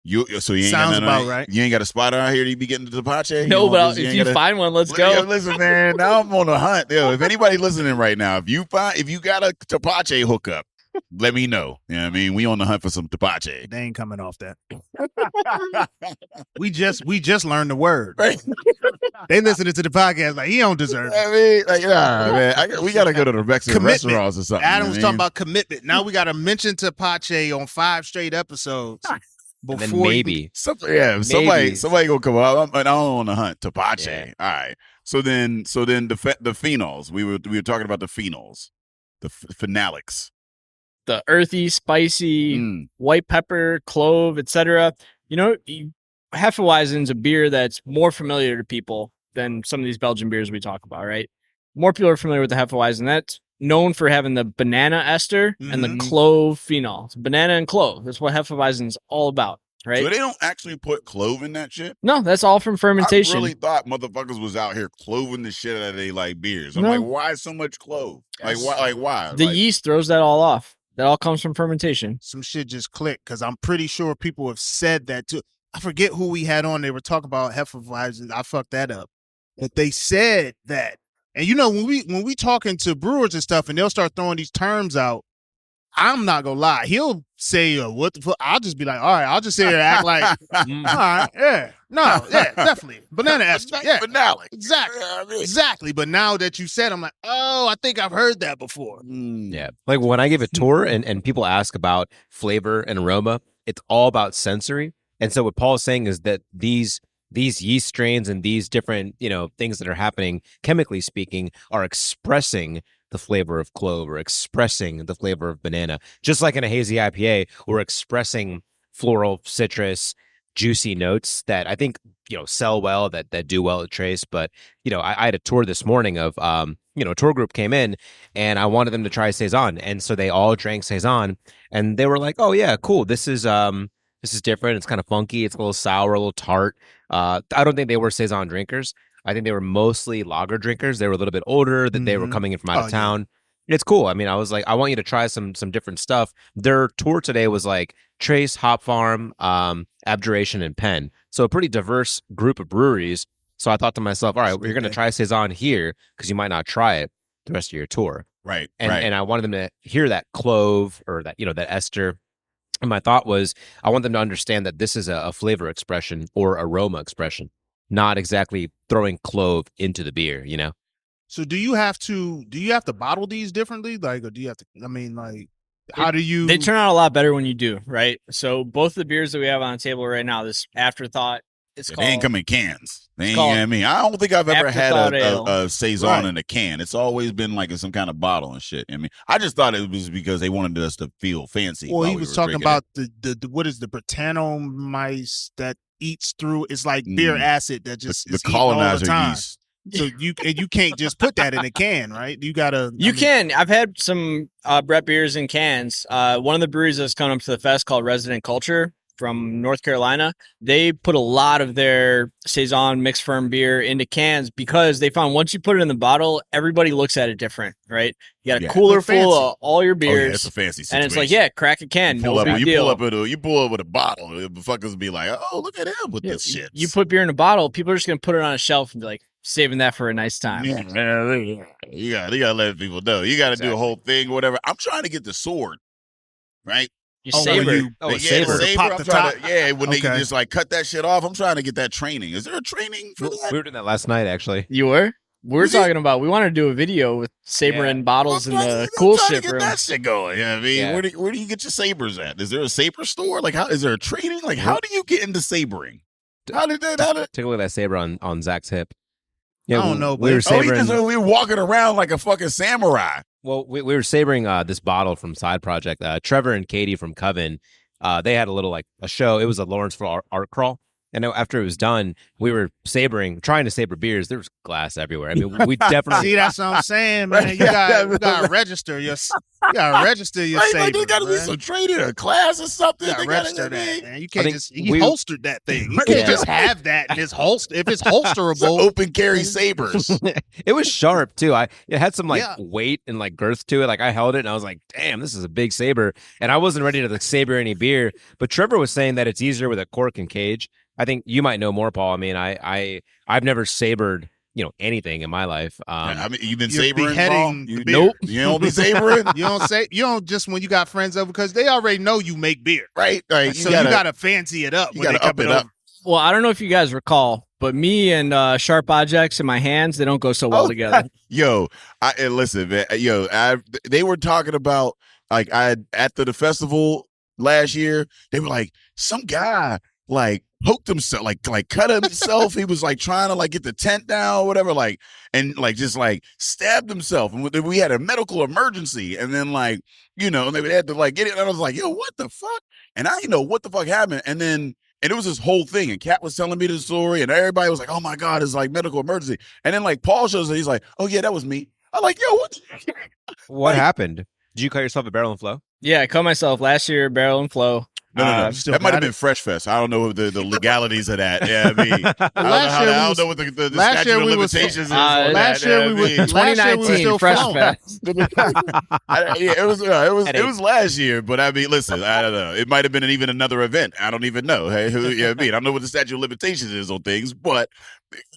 You ain't Sounds got about right. You ain't got a spotter out here to be getting the Tepache? No, but if you find one, let's go. Yo, listen, man. Now I'm on a hunt. Yo, if anybody listening right now, if you got a Tepache hookup, let me know. You know what I mean? We on the hunt for some Tepache. They ain't coming off that. we just learned the word. Right. They listening to the podcast like he don't deserve it. I mean, like, man, we gotta go to the Mexican restaurants or something. Adam was talking about commitment. Now we got to mention Tepache on 5 straight episodes. And then maybe. Somebody gonna come up. I'm on the hunt. Tepache. Yeah. All right. So then the phenols. We were talking about the phenols, the phenolics. The earthy, spicy, white pepper, clove, etc. You know, Hefeweizen's a beer that's more familiar to people than some of these Belgian beers we talk about, right? More people are familiar with the Hefeweizen. That's known for having the banana ester and the clove phenol. It's banana and clove. That's what Hefeweizen's all about, right? So they don't actually put clove in that shit? No, that's all from fermentation. I really thought motherfuckers was out here cloving the shit out of they like beers. I'm like, why so much clove? Like why? The yeast throws that all off. That all comes from fermentation. Some shit just clicked because I'm pretty sure people have said that too. I forget who we had on. They were talking about Hefeweizen. I fucked that up. But they said that. And you know, when we talking to brewers and stuff and they'll start throwing these terms out, I'm not gonna lie. He'll say, what the fuck? I'll just be like, all right, I'll just sit here and act like, all right, yeah. No, yeah, definitely. Banana ester. Yeah. Phenolic. Exactly. Yeah, I mean. Exactly. But now that you said, I'm like, oh, I think I've heard that before. Yeah. Like when I give a tour and people ask about flavor and aroma, it's all about sensory. And so what Paul is saying is that these yeast strains and these different, things that are happening, chemically speaking, are expressing the flavor of clove or expressing the flavor of banana. Just like in a hazy IPA, we're expressing floral, citrus, juicy notes that I think, sell well, that do well at Trace. But, I had a tour this morning of, a tour group came in and I wanted them to try Saison. And so they all drank Saison and they were like, oh yeah, cool. This is different. It's kind of funky. It's a little sour, a little tart. I don't think they were Saison drinkers. I think they were mostly lager drinkers. They were a little bit older, that they were coming in from out of town. Yeah. It's cool. I mean, I was like, I want you to try some different stuff. Their tour today was like Trace, Hop Farm, Abjuration, and Penn. So a pretty diverse group of breweries. So I thought to myself, all right, you're going to try Saison here because you might not try it the rest of your tour. Right. And I wanted them to hear that clove or that, that ester. And my thought was, I want them to understand that this is a flavor expression or aroma expression, not exactly throwing clove into the beer, So do you have to bottle these differently? Like, or do you have to, how do you? They turn out a lot better when you do, right? So both the beers that we have on the table right now, this Afterthought, they ain't come in cans. They ain't, I don't think I've ever had a Saison in a can. It's always been like in some kind of bottle and shit. I just thought it was because they wanted us to feel fancy. Well, he was talking about the what is the Brettanomyces that eats through? It's like beer acid that just the colonizer yeast. So you can't just put that in a can, right? You gotta. You can. I've had some Brett beers in cans. One of the breweries that's coming up to the fest called Resident Culture from North Carolina. They put a lot of their Saison mixed firm beer into cans because they found once you put it in the bottle, everybody looks at it different, right? You got a cooler full of all your beers. Oh, yeah, it's a fancy situation. And it's like, crack a can. You pull up with a bottle. The fuckers be like, oh, look at him with this shit. You put beer in a bottle, people are just going to put it on a shelf and be like, saving that for a nice time. Yeah, man, you gotta let people know. You gotta do a whole thing, whatever. I'm trying to get the sword, right? Saber. Saber. Pop the top. When they just like cut that shit off. I'm trying to get that training. Is there a training for that? We were doing that last night, actually. You were? We're talking about, we wanted to do a video with saber and bottles in the cool shit room. That shit going. Where do you get your sabers at? Is there a saber store? Like, how is there a training? Like, how do you get into sabering? Take a look at that saber on Zach's hip. Yeah, I don't know. We were sabering. We were walking around like a fucking samurai. Well, we were sabering this bottle from Side Project. Trevor and Katie from Coven, they had a little a show. It was a Lawrenceville art crawl, And after it was done, we were trying to saber beers. There was glass everywhere. I mean, we definitely. See, that's what I'm saying, man. You gotta register your Like, saber. they gotta be some training or class or something. You gotta They gotta register be- that, man. You can't we holstered that thing. You can't just have that in his holster. If it's holsterable, open carry sabers. It was sharp too. It had some Yeah. weight and girth to it. Like I held it and I was like, damn, this is a big saber. And I wasn't ready to saber any beer. But Trevor was saying that it's easier with a cork and cage. I think you might know more, Paul. I mean, I've never sabered anything in my life. I mean, you've been you're sabering, beheading Paul? the beer. Nope. You don't be sabering, you don't just when you got friends over because they already know you make beer. right? Like, So you gotta fancy it up. you when they gotta up coming it up. over. Well, I don't know if you guys recall, but me and sharp objects in my hands, they don't go so well Oh, together. Yo, listen, man. They were talking about at the festival last year. They were like, some guy poked himself, cut himself. He was trying to get the tent down or whatever, and just stabbed himself. And we had a medical emergency, and then and they had to get it. And I was like, yo, what the fuck? And I didn't know what the fuck happened. And it was this whole thing. And Kat was telling me the story, and everybody was like, oh my God, it's medical emergency. And then Paul shows up, he's like, oh yeah, that was me. I'm like, yo, what? what happened? Did you cut yourself a barrel and flow? Yeah, I cut myself last year, barrel and flow. No. still That might have got been Fresh Fest. I don't know the legalities of that. Yeah, I mean, I don't know what the last statute year of we was- limitations is. last year we was- last year we was 2019 still Fresh flowing. Fest. It was last year, but I mean, listen, I don't know. It might have been even another event. I don't even know. Hey, I don't know what the statute of limitations is on things, but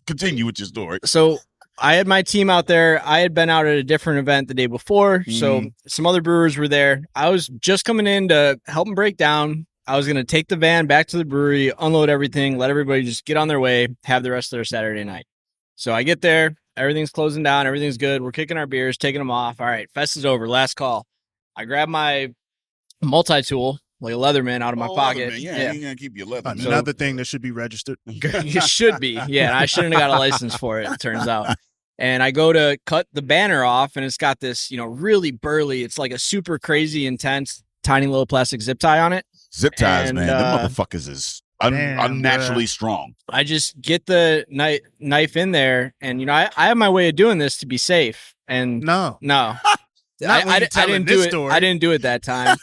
continue with your story. So I had my team out there. I had been out at a different event the day before. So some other brewers were there. I was just coming in to help them break down. I was going to take the van back to the brewery, unload everything, let everybody just get on their way, have the rest of their Saturday night. So I get there, everything's closing down, everything's good. We're kicking our beers, taking them off. All right, fest is over, last call. I grab my multi-tool, like a Leatherman, out of my pocket. Leatherman, yeah, you gotta keep your leather. man. Another thing that should be registered. It should be. Yeah, and I shouldn't have got a license for it, it turns out. And I go to cut the banner off, and it's got this, really burly, it's like a super crazy, intense, tiny little plastic zip tie on it. Zip ties, And, man. Them motherfuckers is unnaturally strong. I just get the knife in there, and I have my way of doing this to be safe. And No. I Not when you're telling didn't do this it. story. I didn't do it that time.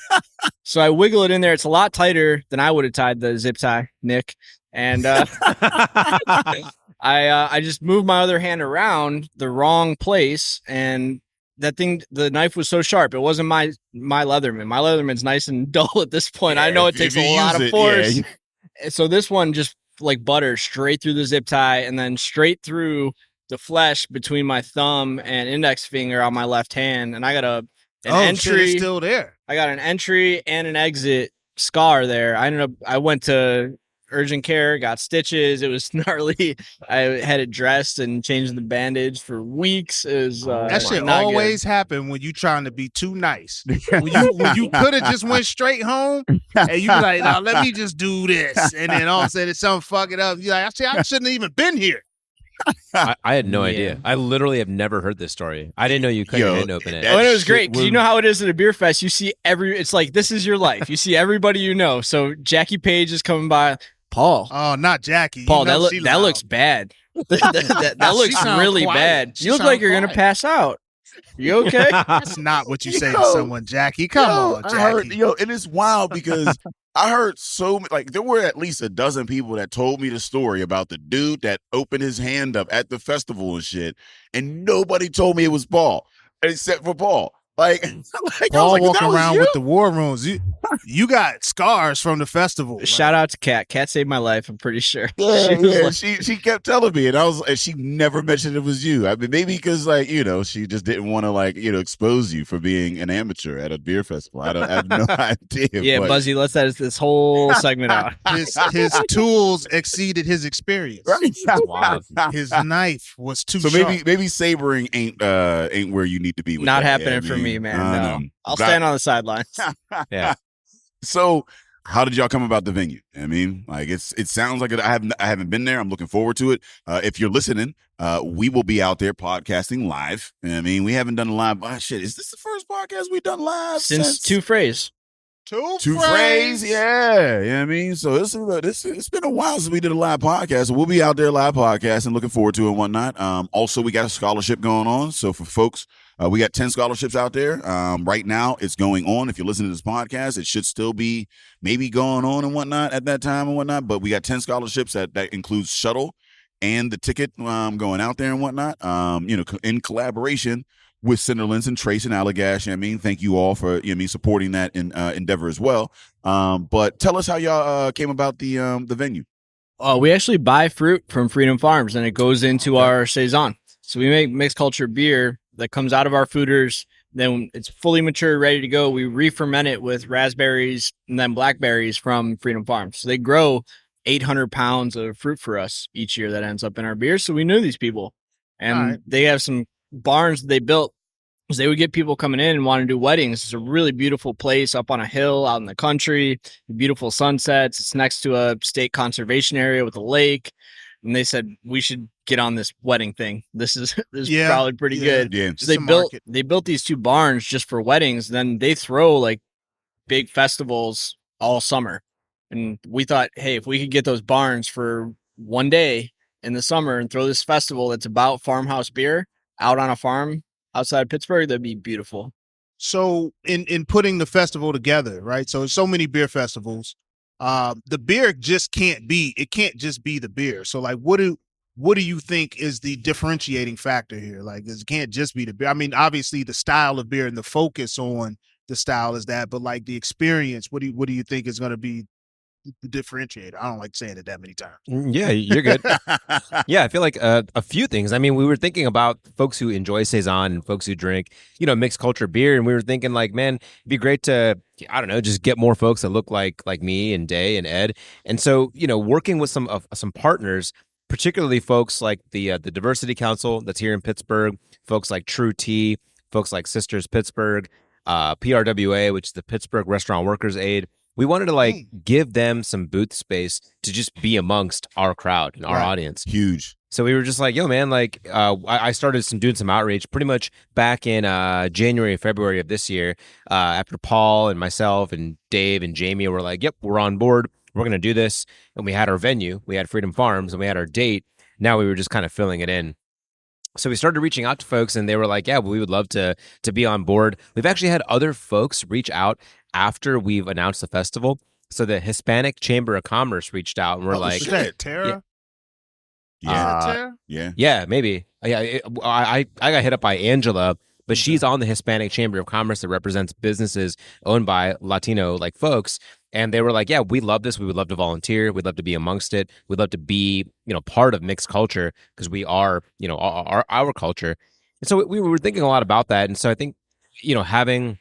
So I wiggle it in there. It's a lot tighter than I would have tied the zip tie, Nick. And I just moved my other hand around the wrong place, and that thing, the knife was so sharp. It wasn't my Leatherman. My Leatherman's nice and dull at this point. I know it takes a lot of force. So this one just butter straight through the zip tie and then straight through the flesh between my thumb and index finger on my left hand. And I got an Shit, entry. it's still there. I got an entry and an exit scar there. I went to urgent care, got stitches. It was gnarly. I had it dressed and changed the bandage for weeks. It was That shit not good. always happen when you trying to be too nice. When you could have just went straight home and you be like, now let me just do this. And then all of a sudden something fuck it up. You're like, I shouldn't have even been here. I had no idea. I literally have never heard this story. I didn't know you cut your hand open it. Oh, and it was shit great because you know how it is at a beer fest. You see it's like this is your life. You see everybody you know. So Jackie Page is coming by. Paul, Oh, not Jackie. You Paul, know that she loud. looks bad. that She looks sound really quiet. bad. She You look sound like you're gonna quiet. pass out. You okay? That's not what you say to Yo. someone, Jackie. Come on, Jackie. I heard, and it's wild because I heard so many, there were at least a dozen people that told me the story about the dude that opened his hand up at the festival and shit, and nobody told me it was Paul, except for Paul. I was Paul like, walking "That was around you?" with the war wounds. You got scars from the festival. Shout out to Kat. Kat saved my life. I'm pretty sure. Yeah, She was yeah. like- She kept telling me, and she never mentioned it was you. I mean, maybe because she just didn't want to expose you for being an amateur at a beer festival. I have no idea. yeah, but, Buzzy. Let's edit this whole segment out. his tools exceeded his experience. Wild. His knife was too So sharp. maybe sabering ain't where you need to be. With Not that. happening for me, man. No. I'll But- stand on the sidelines. Yeah. So, how did y'all come about the venue? I mean, it sounds like I haven't been there. I'm looking forward to it. If you're listening, we will be out there podcasting live. I mean, we haven't done a live. Shit, is this the first podcast we've done live Since Two Phrase. Two Frays, yeah. You know what I mean? So it's been a while since we did a live podcast. So we'll be out there live podcasting, looking forward to it and whatnot. Also, we got a scholarship going on. So for folks, we got 10 scholarships out there. Right now, it's going on. If you're listening to this podcast, it should still be maybe going on and whatnot at that time and whatnot. But we got 10 scholarships that includes shuttle and the ticket going out there and whatnot, in collaboration with Cinderlands and Trace and Allagash. I mean, thank you all for supporting that endeavor as well. But tell us how y'all came about the venue. We actually buy fruit from Freedom Farms, and it goes into our saison. So we make mixed culture beer that comes out of our fooders. Then when it's fully mature, ready to go, we re-ferment it with raspberries and then blackberries from Freedom Farms. So they grow 800 pounds of fruit for us each year that ends up in our beer. So we knew these people, and they have some barns they built because they would get people coming in and want to do weddings. It's a really beautiful place up on a hill out in the country, beautiful sunsets. It's next to a state conservation area with a lake. And they said, we should get on this wedding thing. This is probably pretty good. Yeah. So they built these 2 barns just for weddings. Then they throw like big festivals all summer. And we thought, hey, if we could get those barns for one day in the summer and throw this festival that's about farmhouse beer out on a farm outside Pittsburgh, that'd be beautiful. So in putting the festival together, right? So many beer festivals, the beer can't just be the beer. So like, what do you think is the differentiating factor here? Like, it can't just be the beer. I mean, obviously the style of beer and the focus on the style is that, but like the experience, what do you think is going to be the differentiator? I don't like saying it that many times. Yeah, you're good. Yeah, I feel like a few things. I mean, we were thinking about folks who enjoy saison and folks who drink, mixed culture beer, and we were thinking like, man, it'd be great to, I don't know, just get more folks that look like me and Day and Ed. And so, working with some partners, particularly folks like the Diversity Council that's here in Pittsburgh, folks like True Tea, folks like Sisters Pittsburgh, PRWA, which is the Pittsburgh Restaurant Workers Aid. We wanted to give them some booth space to just be amongst our crowd and our audience. Huge. So we were just like, yo, man, I started doing some outreach pretty much back in January, February of this year, after Paul and myself and Dave and Jamie were like, yep, we're on board. We're going to do this. And we had our venue, we had Freedom Farms, and we had our date. Now we were just kind of filling it in. So we started reaching out to folks, and they were like, yeah, well, we would love to be on board. We've actually had other folks reach out after we've announced the festival. So the Hispanic Chamber of Commerce reached out, and we're like, shit, Tara? Yeah, maybe. Yeah, I got hit up by Angela, but she's on the Hispanic Chamber of Commerce that represents businesses owned by Latino folks. And they were like, yeah, we love this. We would love to volunteer. We'd love to be amongst it. We'd love to be, part of mixed culture because we are, our culture. And so we were thinking a lot about that. And so I think, having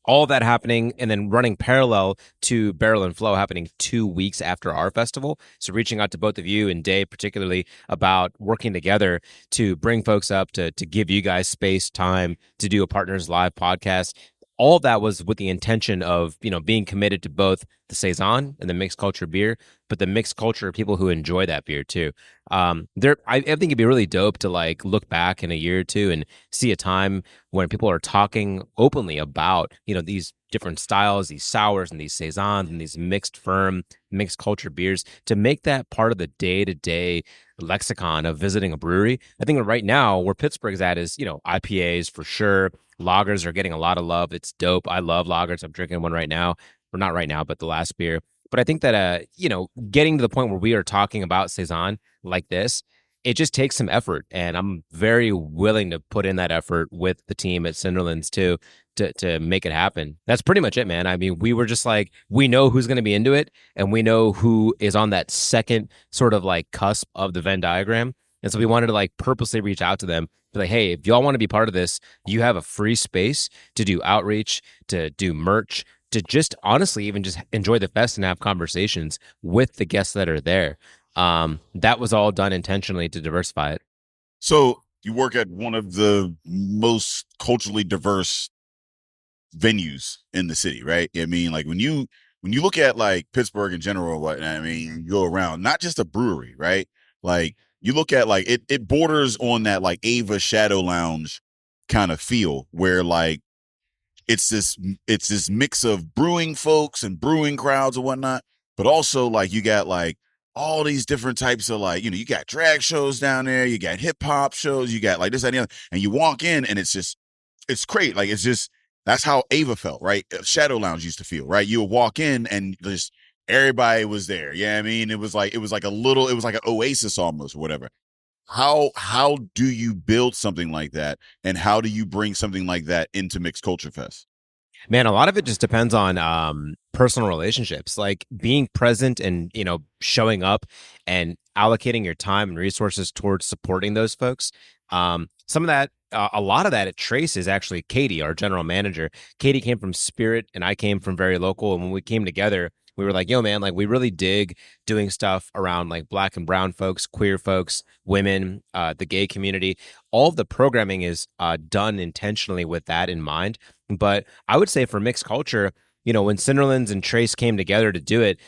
all that happening and then running parallel to Barrel and Flow happening 2 weeks after our festival. So reaching out to both of you and Dave particularly about working together to bring folks up, to give you guys space, time to do a Partners Live podcast. All of that was with the intention of, being committed to both the saison and the mixed culture beer, but the mixed culture of people who enjoy that beer too. I think it'd be really dope to look back in a year or two and see a time when people are talking openly about, these different styles, these sours and these saisons and these mixed culture beers, to make that part of the day-to-day lexicon of visiting a brewery. I think right now where Pittsburgh's at is, IPAs for sure. Lagers are getting a lot of love. It's dope. I love lagers. I'm drinking one right now. Or not right now, but the last beer. But I think that, getting to the point where we are talking about saison like this, it just takes some effort. And I'm very willing to put in that effort with the team at Cinderlands too, to make it happen. That's pretty much it, man. I mean, we were just like, we know who's going to be into it, and we know who is on that second sort of cusp of the Venn diagram. And so we wanted to purposely reach out to them, be like, hey, if y'all want to be part of this, you have a free space to do outreach, to do merch, to just honestly even just enjoy the fest and have conversations with the guests that are there. That was all done intentionally to diversify it. So you work at one of the most culturally diverse venues in the city, right? I mean, when you look at Pittsburgh in general, you go around, not just a brewery, right? You look at it borders on that Ava Shadow Lounge kind of feel where it's this mix of brewing folks and brewing crowds and whatnot, but also like you got like all these different types of like, you got drag shows down there, you got hip hop shows, you got like this, that, and the other, and you walk in and it's great. Like it's just, that's how Ava felt, right? Shadow Lounge used to feel, right? You would walk in and just everybody was there. Yeah, I mean, it was like an oasis almost, or whatever. How do you build something like that, and how do you bring something like that into Mixed Culture Fest? Man, a lot of it just depends on personal relationships, like being present and, showing up and allocating your time and resources towards supporting those folks. Some of that, a lot of that at Trace is actually Katie, our general manager. Katie came from Spirit and I came from Very Local. And when we came together, we were like, yo, man, like we really dig doing stuff around like Black and brown folks, queer folks, women, the gay community. All of the programming is done intentionally with that in mind. But I would say for mixed culture, when Cinderlands and Trace came together to do it,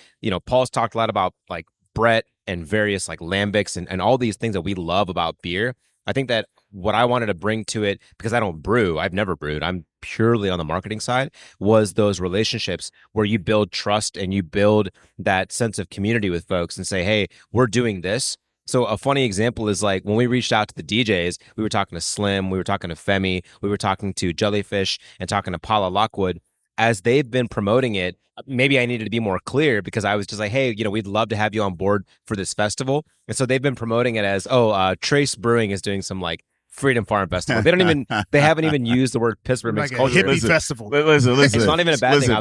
Paul's talked a lot about like Brett and various like lambics and all these things that we love about beer. I think that what I wanted to bring to it, because I don't brew, I've never brewed, I'm purely on the marketing side, was those relationships where you build trust and you build that sense of community with folks and say, hey, we're doing this. So a funny example is like when we reached out to the DJs, we were talking to Slim, we were talking to Femi, we were talking to Jellyfish and talking to Paula Lockwood. As they've been promoting it, maybe I needed to be more clear because I was just like, hey, we'd love to have you on board for this festival. And so they've been promoting it as, Trace Brewing is doing some like Freedom Farm Festival. They haven't even used the word Pittsburgh mixed like culture. a hippie festival. Listen. It's not even a bad thing.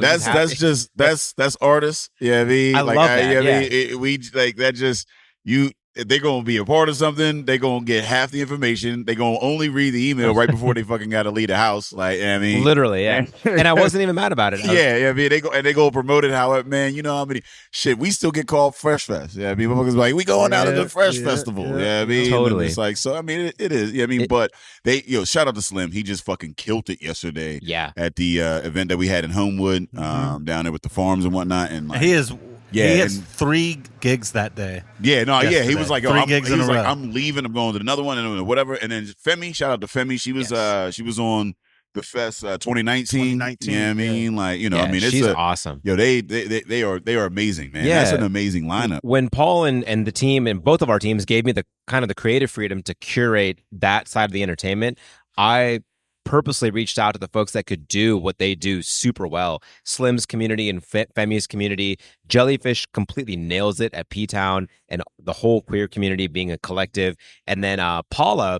That's artists. Yeah, I mean, I like, love that. we like that. Just you. They're gonna be a part of something. They're gonna get half the information. They're gonna only read the email right before they fucking gotta leave the house. Like, I mean, literally, yeah. And I wasn't even mad about it. I mean, they go promote it. How it, man, how many shit we still get called Fresh Fest. Yeah, I mean, motherfuckers like we going out of the Fresh Festival. Yeah, I mean, totally. It's like, so I mean, it is. Yeah, I mean, but they, shout out to Slim. He just fucking killed it yesterday. Yeah, at the event that we had in Homewood, down there with the farms and whatnot. And like, he is. Yeah, he has 3 gigs that day. Yeah, no, yesterday. yeah, he was like, 3 gigs in a row. I'm leaving, I'm going to another one and whatever. And then Femi, shout out to Femi, she was on the fest 2019. Yeah, I mean, like, I mean, it's she's awesome. They are amazing, man. Yeah. That's an amazing lineup. When Paul and the team and both of our teams gave me the kind of the creative freedom to curate that side of the entertainment, I purposely reached out to the folks that could do what they do super well. Slim's community and Femi's community. Jellyfish completely nails it at P-Town and the whole queer community being a collective. And then Paula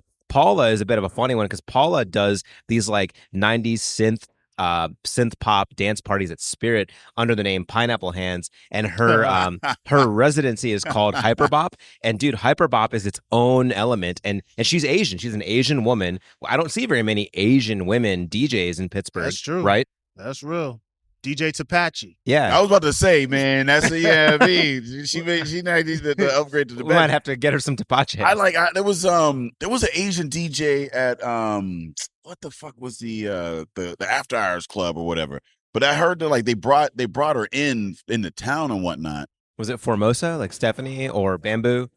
is a bit of a funny one because Paula does these like 90s synth pop dance parties at Spirit under the name Pineapple Hands, and her her residency is called Hyperbop. And dude, Hyperbop is its own element, and she's Asian. She's an Asian woman. I don't see very many Asian women DJs in Pittsburgh. That's true. Right? That's real. DJ Tapachi. Yeah, I was about to say, man, that's I mean, she now needs to upgrade to the. We might have to get her some Tapache. There was an Asian DJ at what the fuck was the After Hours Club or whatever. But I heard that like they brought her in the town and whatnot. Was it Formosa, like Stephanie or Bamboo?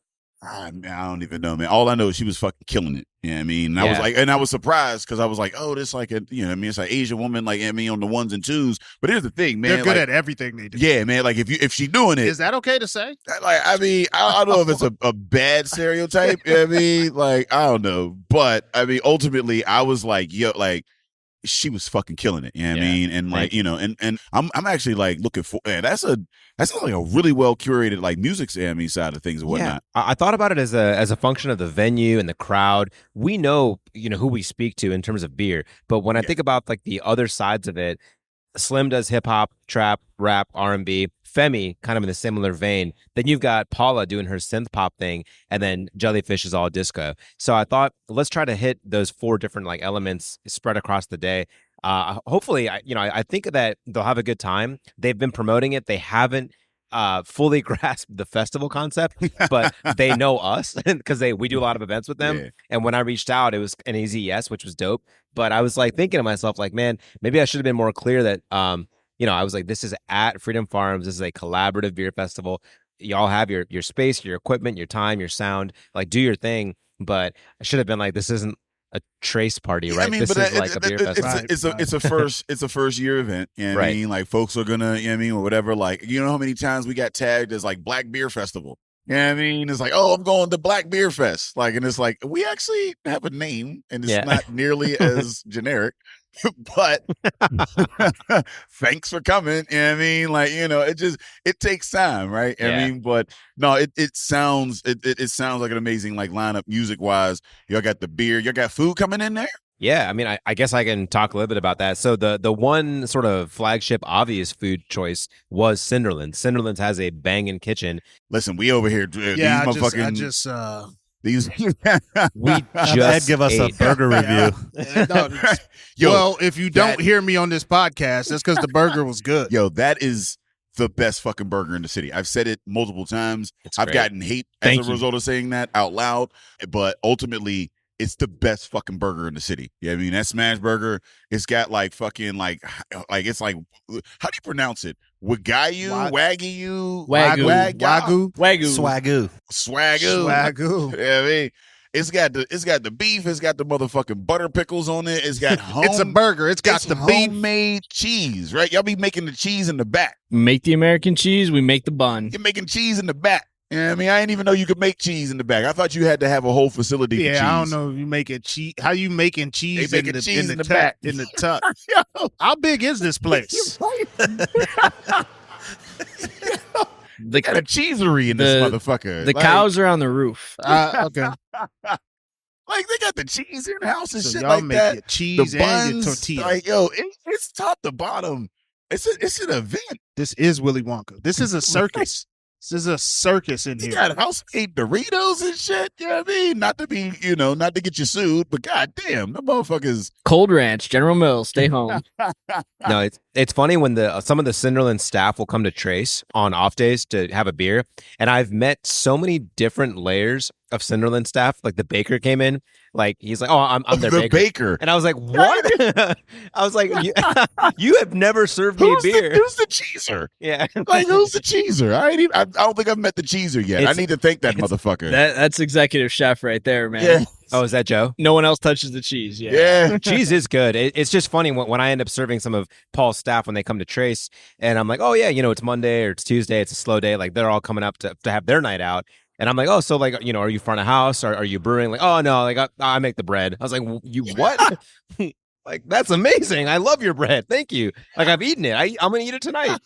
I don't even know, man. All I know is she was fucking killing it. Yeah, I mean, I was like, and I was surprised because I was like, oh, this like a, I mean, it's like Asian woman, like, I mean, on the ones and twos. But here's the thing, man. They're good like, at everything they do. Yeah, man. Like if she doing it, is that okay to say? Like, I mean, I don't know if it's a bad stereotype. I mean, like, I don't know, but I mean, ultimately, I was like, yo, like. She was fucking killing it. You know what I mean? And like, and I'm actually like looking for, that's like a really well curated like music side of things and whatnot. Yeah. I thought about it as a function of the venue and the crowd. We know, who we speak to in terms of beer. But when I think about like the other sides of it, Slim does hip hop, trap, rap, R&B. Femi, kind of in a similar vein. Then you've got Paula doing her synth pop thing, and then Jellyfish is all disco. So I thought, let's try to hit those 4 different like elements spread across the day. Hopefully, I think that they'll have a good time. They've been promoting it. They haven't fully grasped the festival concept, but they know us because we do a lot of events with them. Yeah. And when I reached out, it was an easy yes, which was dope. But I was like thinking to myself, like, man, maybe I should have been more clear that, I was like, this is at Freedom Farms. This is a collaborative beer festival. Y'all have your space, your equipment, your time, your sound, like do your thing. But I should have been like, this isn't a Trace party, Yeah, right? I mean, This but is like a beer festival. it's a first year event. You know what I Right. mean? Like folks are gonna, you know what I mean, or whatever. Like, you know how many times we got tagged as like Black Beer Festival? You know what I mean? It's like, oh, I'm going to Black Beer Fest. Like, and it's like, we actually have a name and it's Yeah. not nearly as generic. But thanks for coming. You know what I mean? Like, you know, it takes time, right? Yeah. I mean, but no, it sounds like an amazing like lineup music wise. Y'all got the beer, y'all got food coming in there. Yeah, I mean, I guess I can talk a little bit about that. So the one sort of flagship obvious food choice was Cinderlands. Cinderlands has a banging kitchen. Listen, we over here. Yeah, these I motherfucking just these. We Ed, just give us a ate. burger review. Yo, well, if you don't that- hear me on this podcast, that's because the burger was good. Yo, that is the best fucking burger in the city. I've said it multiple times. It's I've great. gotten hate Thank as a you. result of saying that out loud, but ultimately, it's the best fucking burger in the city. Yeah, I mean that smash burger. It's got like fucking like it's like, how do you pronounce it? Wagyu, Wagyu. Wagyu, Wagyu. Swagoo. Swagoo. Swagoo. Yeah, I mean, it's got the beef. It's got the motherfucking butter pickles on it. It's got It's a burger. It's got it's the beef. homemade cheese, right? Y'all be making the cheese in the back. Make the American cheese. We make the bun. You're making cheese in the back. You know what I mean, I didn't even know you could make cheese in the back. I thought you had to have a whole facility for cheese. Yeah, I don't know if you make it cheese. How you making cheese, They making cheese in the tuck- back. in the tuck? Yo, How big is this place? they got a cheesery in this motherfucker. The Like- cows are on the roof. Okay, like they got the cheese in the house and so shit y'all like make that. your cheese The and your buns, tortilla. like yo, it's top to bottom. It's an event. This is Willy Wonka. This is a circus. This is a circus in You here. got house-made Doritos and shit. You know what I mean? Not to be, not to get you sued, but goddamn, the motherfuckers. Cold Ranch, General Mills, stay home. No, it's funny when some of the Cinderland staff will come to Trace on off days to have a beer, and I've met so many different layers of Cinderland staff. Like the baker came in, like he's like, "Oh, I'm their the baker. And I was like, "What?" I was like, "You have never served me a beer." Who's the cheeser? Yeah, Like who's the cheeser? I don't think I've met the cheeser yet. I It's- need to thank that motherfucker. That's executive chef right there, man. yeah, Oh, is that Joe? No one else touches the cheese. Yeah. yeah. Cheese is good. It's just funny when I end up serving some of Paul's staff when they come to Trace, and I'm like, "Oh yeah, it's Monday or it's Tuesday. It's a slow day. Like they're all coming up to have their night out." And I'm like, "Oh, so like, are you front of house? Or are you brewing?" Like, "Oh no, like I make the bread." I was like, "You what?" Like, that's amazing. I love your bread. Thank you. Like, I've eaten it. I'm going to eat it tonight.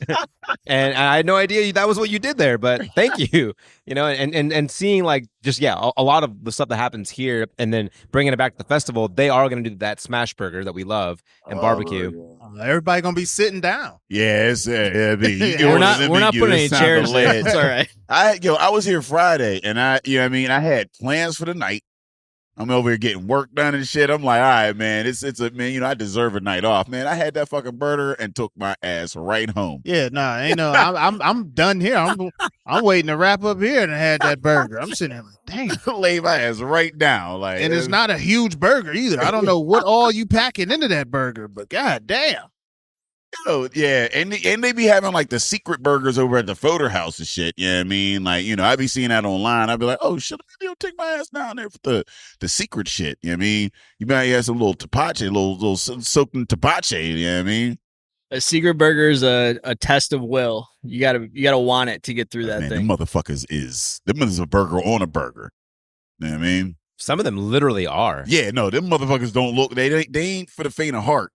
And I had no idea that was what you did there, but thank you. And seeing like just, a lot of the stuff that happens here and then bringing it back to the festival, they are going to do that smash burger that we love and barbecue. Everybody gonna be sitting down. Yeah, it's I mean, you can We're order not them we're and not you putting any just sign chairs the there. lid. It's all right. I was here Friday and I had plans for the night. I'm over here getting work done and shit. I'm like, all right, man, I deserve a night off, man. I had that fucking burger and took my ass right home. Yeah, ain't no. I'm done here. I'm waiting to wrap up here and I had that burger. I'm sitting there like, damn. Lay my ass right down, like, And it's not a huge burger either. I don't know what all you packing into that burger, but god damn. Oh yeah, and they be having like the secret burgers over at the photo house and shit. Yeah, I mean, like I be seeing that online. I'd be like, oh shit, maybe I'll take my ass down there for the secret shit. You know what I mean? You might have some little tapache, little soaked in tapache. You know what I mean? A secret burger is a test of will. You gotta want it to get through that Man, thing. them motherfuckers is a burger on a burger. You know what I mean? Some of them literally are. Yeah, no, them motherfuckers don't look. They ain't for the faint of heart.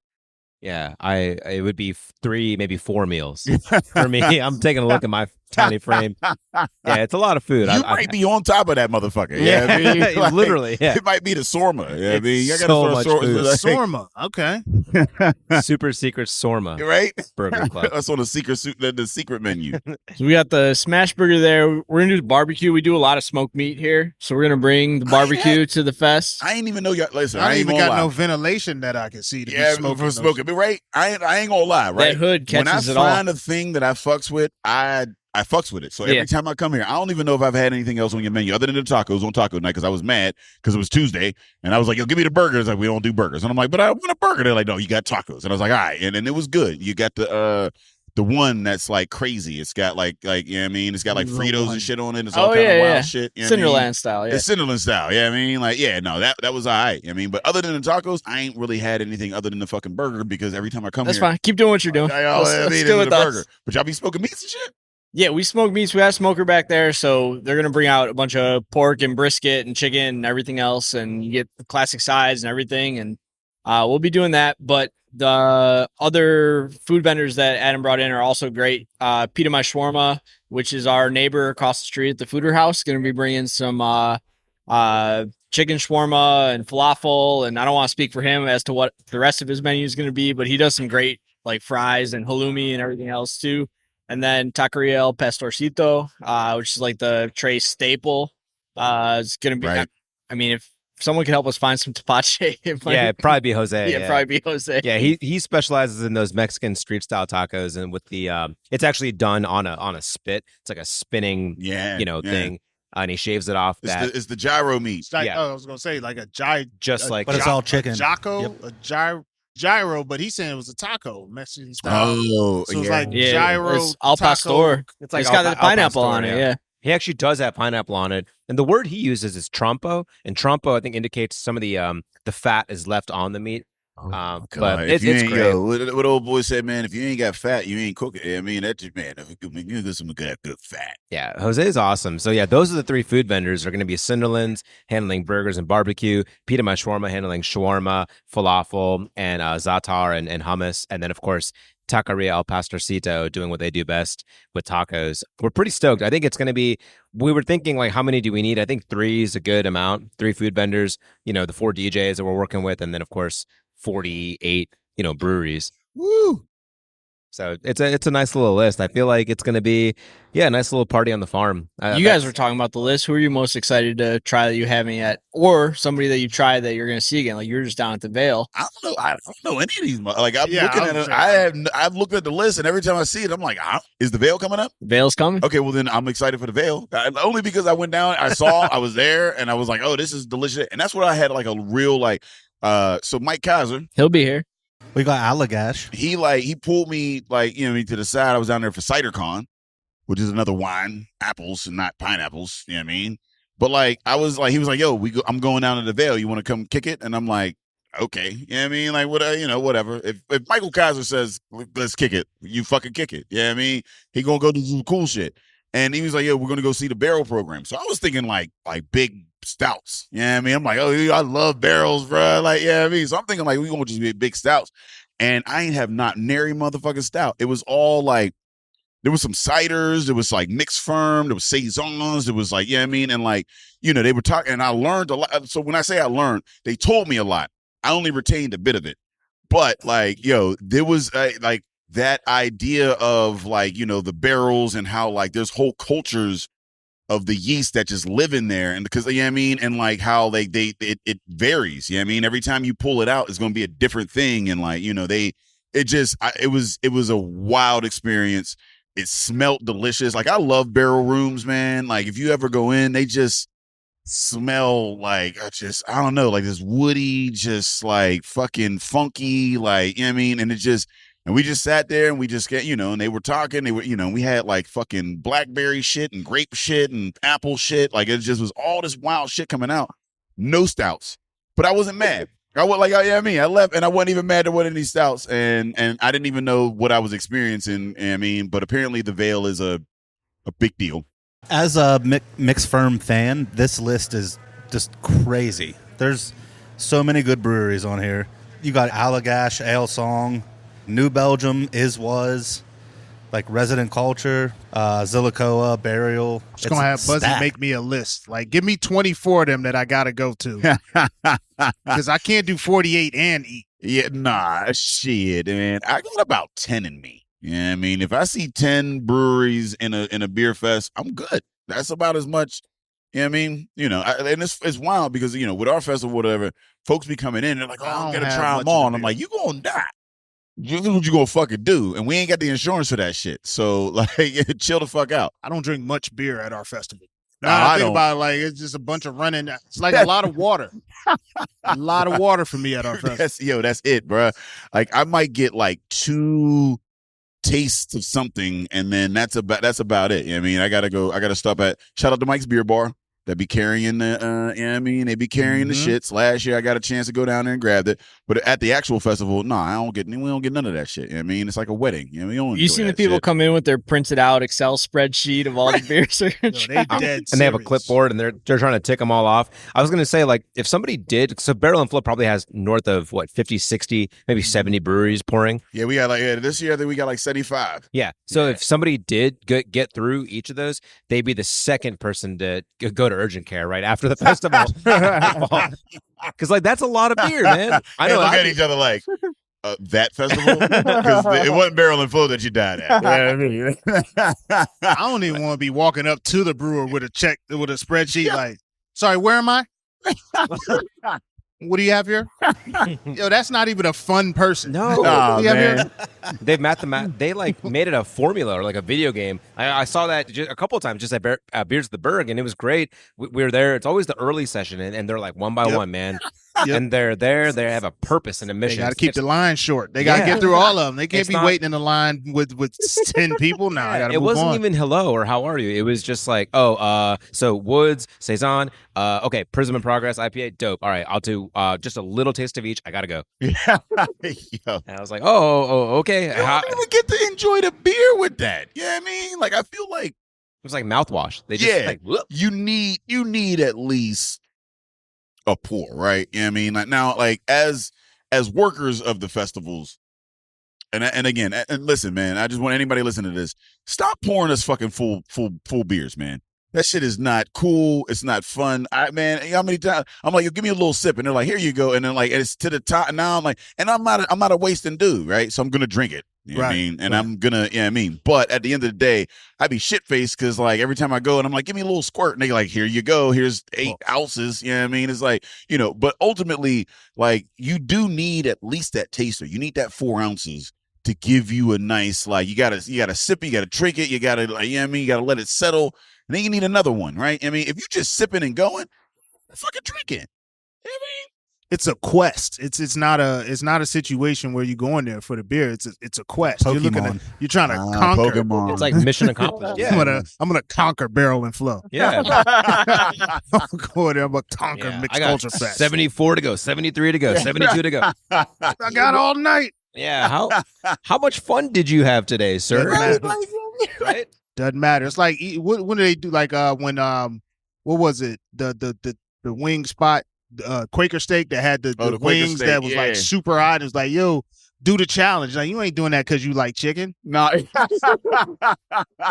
Yeah, it would be 3, maybe 4 meals for me. I'm taking a look at my tiny frame. Yeah, it's a lot of food. You might be on top of that motherfucker. Yeah, I mean, like, literally. Yeah, it might be the Soorma. Yeah, I mean, It's I gotta so throw much Soorma- food. like, Soorma. Okay. super secret Soorma right? Burger Club. That's on the secret menu. So we got the smash burger there. We're gonna do barbecue. We do a lot of smoked meat here, so we're gonna bring the barbecue to the fest. I ain't even know y'all. Listen, I I ain't ain't even gonna got lie. no ventilation that I can see to Yeah, be smoking. for those. smoking. But right, I ain't gonna lie. Right, That hood when I catches it all. find a thing that I fucks with, I fucks with it. So every Yeah. time I come here, I don't even know if I've had anything else on your menu other than the tacos on taco night because I was mad because it was Tuesday and I was like, yo, give me the burgers. Like, we don't do burgers. And I'm like, but I want a burger. They're like, no, you got tacos. And I was like, all right. And then it was good. You got the The one that's like crazy. It's got like you know what I mean? It's got like Fritos and shit on it. It's Oh, all kind yeah, of wild yeah. shit. You know what I mean? Cinderland style, yeah. It's Cinderland style. Yeah, I mean, like, yeah, no, that was all right. I mean, but other than the tacos, I ain't really had anything other than the fucking burger because every time I come That's here, fine. Keep doing what you're doing. let's Let's do do it with the us. burger. But y'all be smoking meats and shit. Yeah, we smoke meats. We have a smoker back there, so they're gonna bring out a bunch of pork and brisket and chicken and everything else, and you get the classic sides and everything, and we'll be doing that. But the other food vendors that Adam brought in are also great. Peter My Shawarma, which is our neighbor across the street at the Fooder House, going to be bringing some chicken shawarma and falafel. And I don't want to speak for him as to what the rest of his menu is going to be, but he does some great like fries and halloumi and everything else too. And then Taqueria El Pastorcito, which is like the Trace staple. It's going to be, Right. I mean, if someone can help us find some tapache, it'd probably be Jose. yeah, probably be Jose. Yeah, he specializes in those Mexican street style tacos, and with the it's actually done on a spit. It's like a spinning, Yeah, thing, and he shaves it off. It's the gyro meat. It's like, Yeah. I was gonna say like a But it's all chicken. Jocko, Yep. a gyro, but he's saying it was a taco, Mexican style. Oh, So it's yeah. like Yeah, gyro, it's al taco. pastor. It's like It's got al the pineapple pastor, on it. Yeah. He actually does have pineapple on it, and the word he uses is trompo, and trompo I think indicates some of the fat is left on the meat. God, But if you it's ain't, great. yo, what old boy said, man, if you ain't got fat, you ain't cooking. I mean, that's just, man, you get some good fat. Yeah, Jose is awesome. So yeah, those are the three food vendors. They're going to be Cinderlands handling burgers and barbecue, Peter My Shawarma handling shawarma, falafel, and za'atar and hummus, and then of course Taqueria El Pastorcito doing what they do best with tacos. We're pretty stoked. I think it's going to be. We were thinking like, how many do we need? I think 3 is a good amount. 3 food vendors. The 4 DJs that we're working with, and then of course 48 breweries. Woo! So it's a nice little list. I feel like it's going to be, a nice little party on the farm. You guys were talking about the list. Who are you most excited to try that you haven't yet, or somebody that you tried that you're going to see again? Like you're just down at the Vale. I don't know any of these. Like I'm Yeah, looking I at was it. I've looked at the list, and every time I see it, I'm like, is the Veil coming up? The Vale's coming. Okay, well then I'm excited for the Veil. Only because I went down, I was there, and I was like, oh, this is delicious. And that's what I had like a real like. So Mike Kaiser, He'll be here. We got Allagash. he pulled me like to the side. I was down there for CiderCon, which is another wine, apples and not pineapples. You know what I mean? But like I was like, he was like, yo, I'm going down to the Veil. You want to come kick it? And I'm like, okay. You know what I mean? Like what whatever. If Michael Kaiser says let's kick it, you fucking kick it. You know what I mean? He gonna go do some cool shit. And he was like, yeah, we're gonna go see the barrel program. So I was thinking like big stouts. You know what I mean? I'm like, oh, I love barrels, bro. Like, yeah, I mean, so I'm thinking like we gonna just be big stouts. And I ain't have not nary motherfucking stout. It was all like there was some ciders, there was like mixed firm, there was saisons, there was like, you know what I mean? And like, they were talking, and I learned a lot. So when I say I learned, they told me a lot. I only retained a bit of it. But like, there was like that idea of like, the barrels and how like there's whole cultures of the yeast that just live in there. And because, you know what I mean? And like how it varies, you know what I mean? Every time you pull it out, it's going to be a different thing. And like, it was a wild experience. It smelled delicious. Like I love barrel rooms, man. Like if you ever go in, they just smell like, I don't know, like this woody, just like fucking funky, like, you know what I mean? And we just sat there and we just get, and they were talking, we had like fucking blackberry shit and grape shit and apple shit. Like it just was all this wild shit coming out. No stouts, but I wasn't mad. I left and I wasn't even mad there wasn't any stouts. And I didn't even know what I was experiencing. But apparently the Veil is a big deal. As a mixed firm fan, this list is just crazy. There's so many good breweries on here. You got Allagash, Ale Song, New Belgium, was like Resident Culture, Zillicoa, Burial. Just gonna have Buzzy stacked. make me a list. Like, give me 24 of them that I gotta go to because I can't do 48 and eat. Yeah, nah, shit, man. I got about 10 in me. Yeah, I mean, if I see 10 breweries in a beer fest, I'm good. That's about as much. You know what I mean? And it's wild because, with our festival, whatever, folks be coming in, they're like, oh, I'm going to try them all. And I'm like, you going to die. This is what you going to fucking do. And we ain't got the insurance for that shit. So, like, chill the fuck out. I don't drink much beer at our festival. No, Now I I think don't. about it, like it's just a bunch of running. It's like a lot of water. A lot of water for me at our festival. That's it, bro. Like, I might get like 2 taste of something, and then that's about it. I mean, I gotta stop at shout out to Mike's Beer Bar. That be carrying the, they be carrying the shits. Last year, I got a chance to go down there and grab it, but at the actual festival, we don't get none of that shit. I mean, it's like a wedding. We don't. You seen the people come in with their printed out Excel spreadsheet of all the beers they're gonna try? They dead And they have a serious. clipboard, and they're trying to tick them all off. I was going to say, like, if somebody did, so Barrel and Flow probably has north of 50, 60, maybe 70 breweries pouring. Yeah, we got this year. I think we got like 75. Yeah. So if somebody did get through each of those, they'd be the second person to go to urgent care right after the festival. Because like that's a lot of beer, man. I know. Look at each other like that festival because it wasn't Barrel and Flow that you died at. I don't even want to be walking up to the brewer with a spreadsheet. Like, sorry, where am I? What do you have here? Yo, that's not even a fun person. No, What do you have here? They've they like made it a formula or like a video game. I saw that just a couple of times just at Beers at the Berg, and it was great. We were there. It's always the early session, and they're like one by one, man. And they're there. They have a purpose and a mission. They got to keep the line short. They got to get through all of them. They can't be waiting in the line with 10 people. No, I got to move on. It wasn't even hello or how are you. It was just like, so Woods, Saison, okay, Prism in Progress, IPA, dope. All right, I'll do just a little taste of each. I got to go. Yeah. And I was like, okay. You don't even get to enjoy the beer with that. You know what I mean? Like, I feel like it was like mouthwash. They just like, whoop. you need at least a pour, right? You know what I mean? Like now, like as workers of the festivals, and again, and listen, man, I just want anybody listening to this, stop pouring us fucking full beers, man. That shit is not cool. It's not fun. How many times I'm like, yo, give me a little sip, and they're like, here you go, and then like it's to the top. And now I'm like, and I'm not a wasting dude, right? So I'm gonna drink it. You know what I mean? And I'm gonna, but at the end of the day, I be shit faced because like every time I go and I'm like, give me a little squirt, and they like, here you go, here's 8 ounces. You know what I mean? It's like, but ultimately, like you do need at least that taster. You need that 4 ounces to give you a nice, like you gotta sip it, you gotta drink it, you gotta like, you gotta let it settle, and then you need another one, right? I mean, if you just sipping and going, fucking drink it. You know what I mean? It's a quest. It's not a situation where you're going there for the beer. It's a quest. Pokemon. You're trying to conquer. Pokemon. It's like mission accomplished. Yeah. I'm gonna conquer Barrel and Flow. Yeah. I'm going there. I'm gonna conquer Mixed I got Culture Fest. 74 to go, 73 to go, 72 to go. I got all night. Yeah. How much fun did you have today, sir? Right? Doesn't matter. It's like when do they do like when what was it the wing spot Quaker steak that had the wings steak, that was like super hot. It was like, yo, do the challenge. Like you ain't doing that because you like chicken. No, You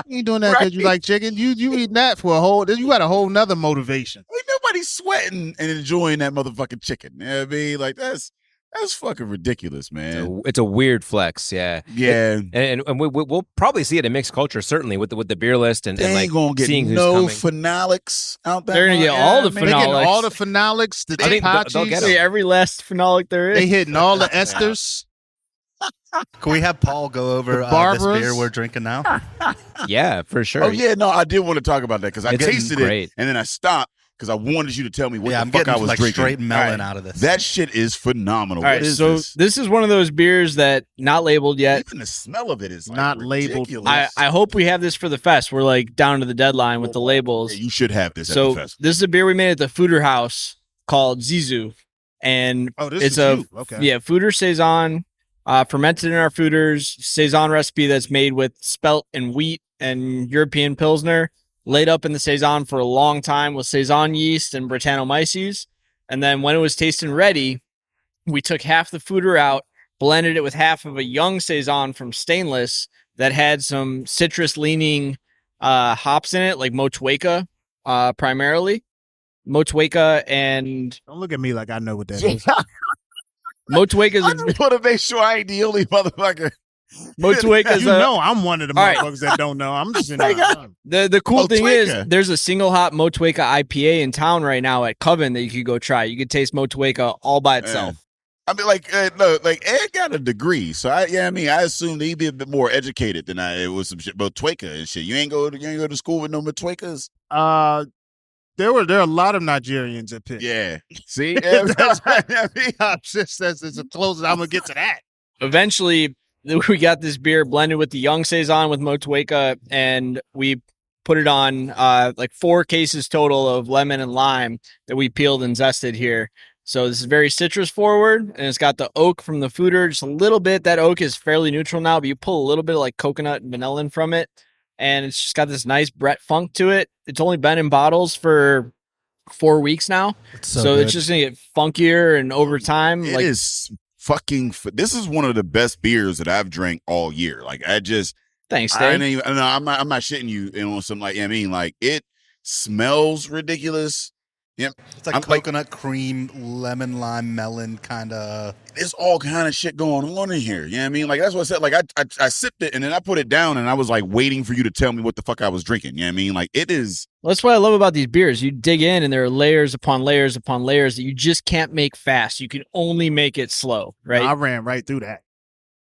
ain't doing that because you like chicken. You eating that for a whole. You got a whole nother motivation. Ain't nobody sweating and enjoying that motherfucking chicken. You know what I mean? Like that's fucking ridiculous, man. It's a weird flex, yeah. Yeah. And we'll probably see it in mixed culture, certainly with the beer list and They like ain't gonna get seeing who's no coming. phenolics out there. They're gonna get all the They getting phenolics. all the phenolics, the I think they'll Tepaches. get See, every last phenolic there is. They hitting all the esters. Can we have Paul go over The this Barbaras? beer we're drinking now? Yeah, for sure. Oh yeah, no, I did want to talk about that because I It's tasted great. it and then I stopped because I wanted you to tell me what I'm the fuck getting I was like drinking. straight melon All right. out of this. That shit is phenomenal. All right, What is so this? this is one of those beers that not labeled yet. Even the smell of it is like, Not labeled. ridiculous. I hope we have this for the fest. We're like down to the deadline with the labels. Yeah, you should have this at So the festival. this is a beer we made at the Fooder House called Zizou, and Oh, this it's is a you. Okay. Fooder Saison, fermented in our fooders Saison recipe that's made with spelt and wheat and European Pilsner, laid up in the Saison for a long time with Saison yeast and Brettanomyces. And then when it was tasting ready, we took half the fooder out, blended it with half of a young Saison from Stainless that had some citrus leaning hops in it, like Motueka primarily. Motueka and Don't look at me like I know what that is. Motueka is I just want to make sure I ain't the only motherfucker. Motueka is You know I'm one of the All right. motherfuckers that don't know. I'm just in the cool thing is Motueka. there's a single hop Motueka IPA in town right now at Coven that you could go try. You could taste Motueka all by itself. I mean, like, no, like Ed got a degree, so I assumed he'd be a bit more educated than I was. Some shit about Motueka and shit. You ain't go to school with no Motuekas. There are a lot of Nigerians at Pitt. Yeah, see, yeah, That's what I mean. It's the closest I'm gonna get to that. Eventually, we got this beer blended with the young saison with Motueka, and we put it on like 4 cases total of lemon and lime that we peeled and zested here. So this is very citrus forward, and it's got the oak from the foeder just a little bit. That oak is fairly neutral now, but you pull a little bit of like coconut and vanilla from it, and it's just got this nice Brett funk to it. It's only been in bottles for 4 weeks now, so it's just gonna get funkier and over time. It is fucking. This is one of the best beers that I've drank all year. Like Thanks, Dave. I'm not shitting you on some like I mean like it smells ridiculous. Yeah, it's like coconut cream, lemon, lime, melon kind of. There's all kind of shit going on in here. You know what I mean? Like that's what I said. Like I sipped it and then I put it down and I was like waiting for you to tell me what the fuck I was drinking. You know what I mean? Like it is. Well, that's what I love about these beers. You dig in and there are layers upon layers upon layers that you just can't make fast. You can only make it slow, right? No, I ran right through that.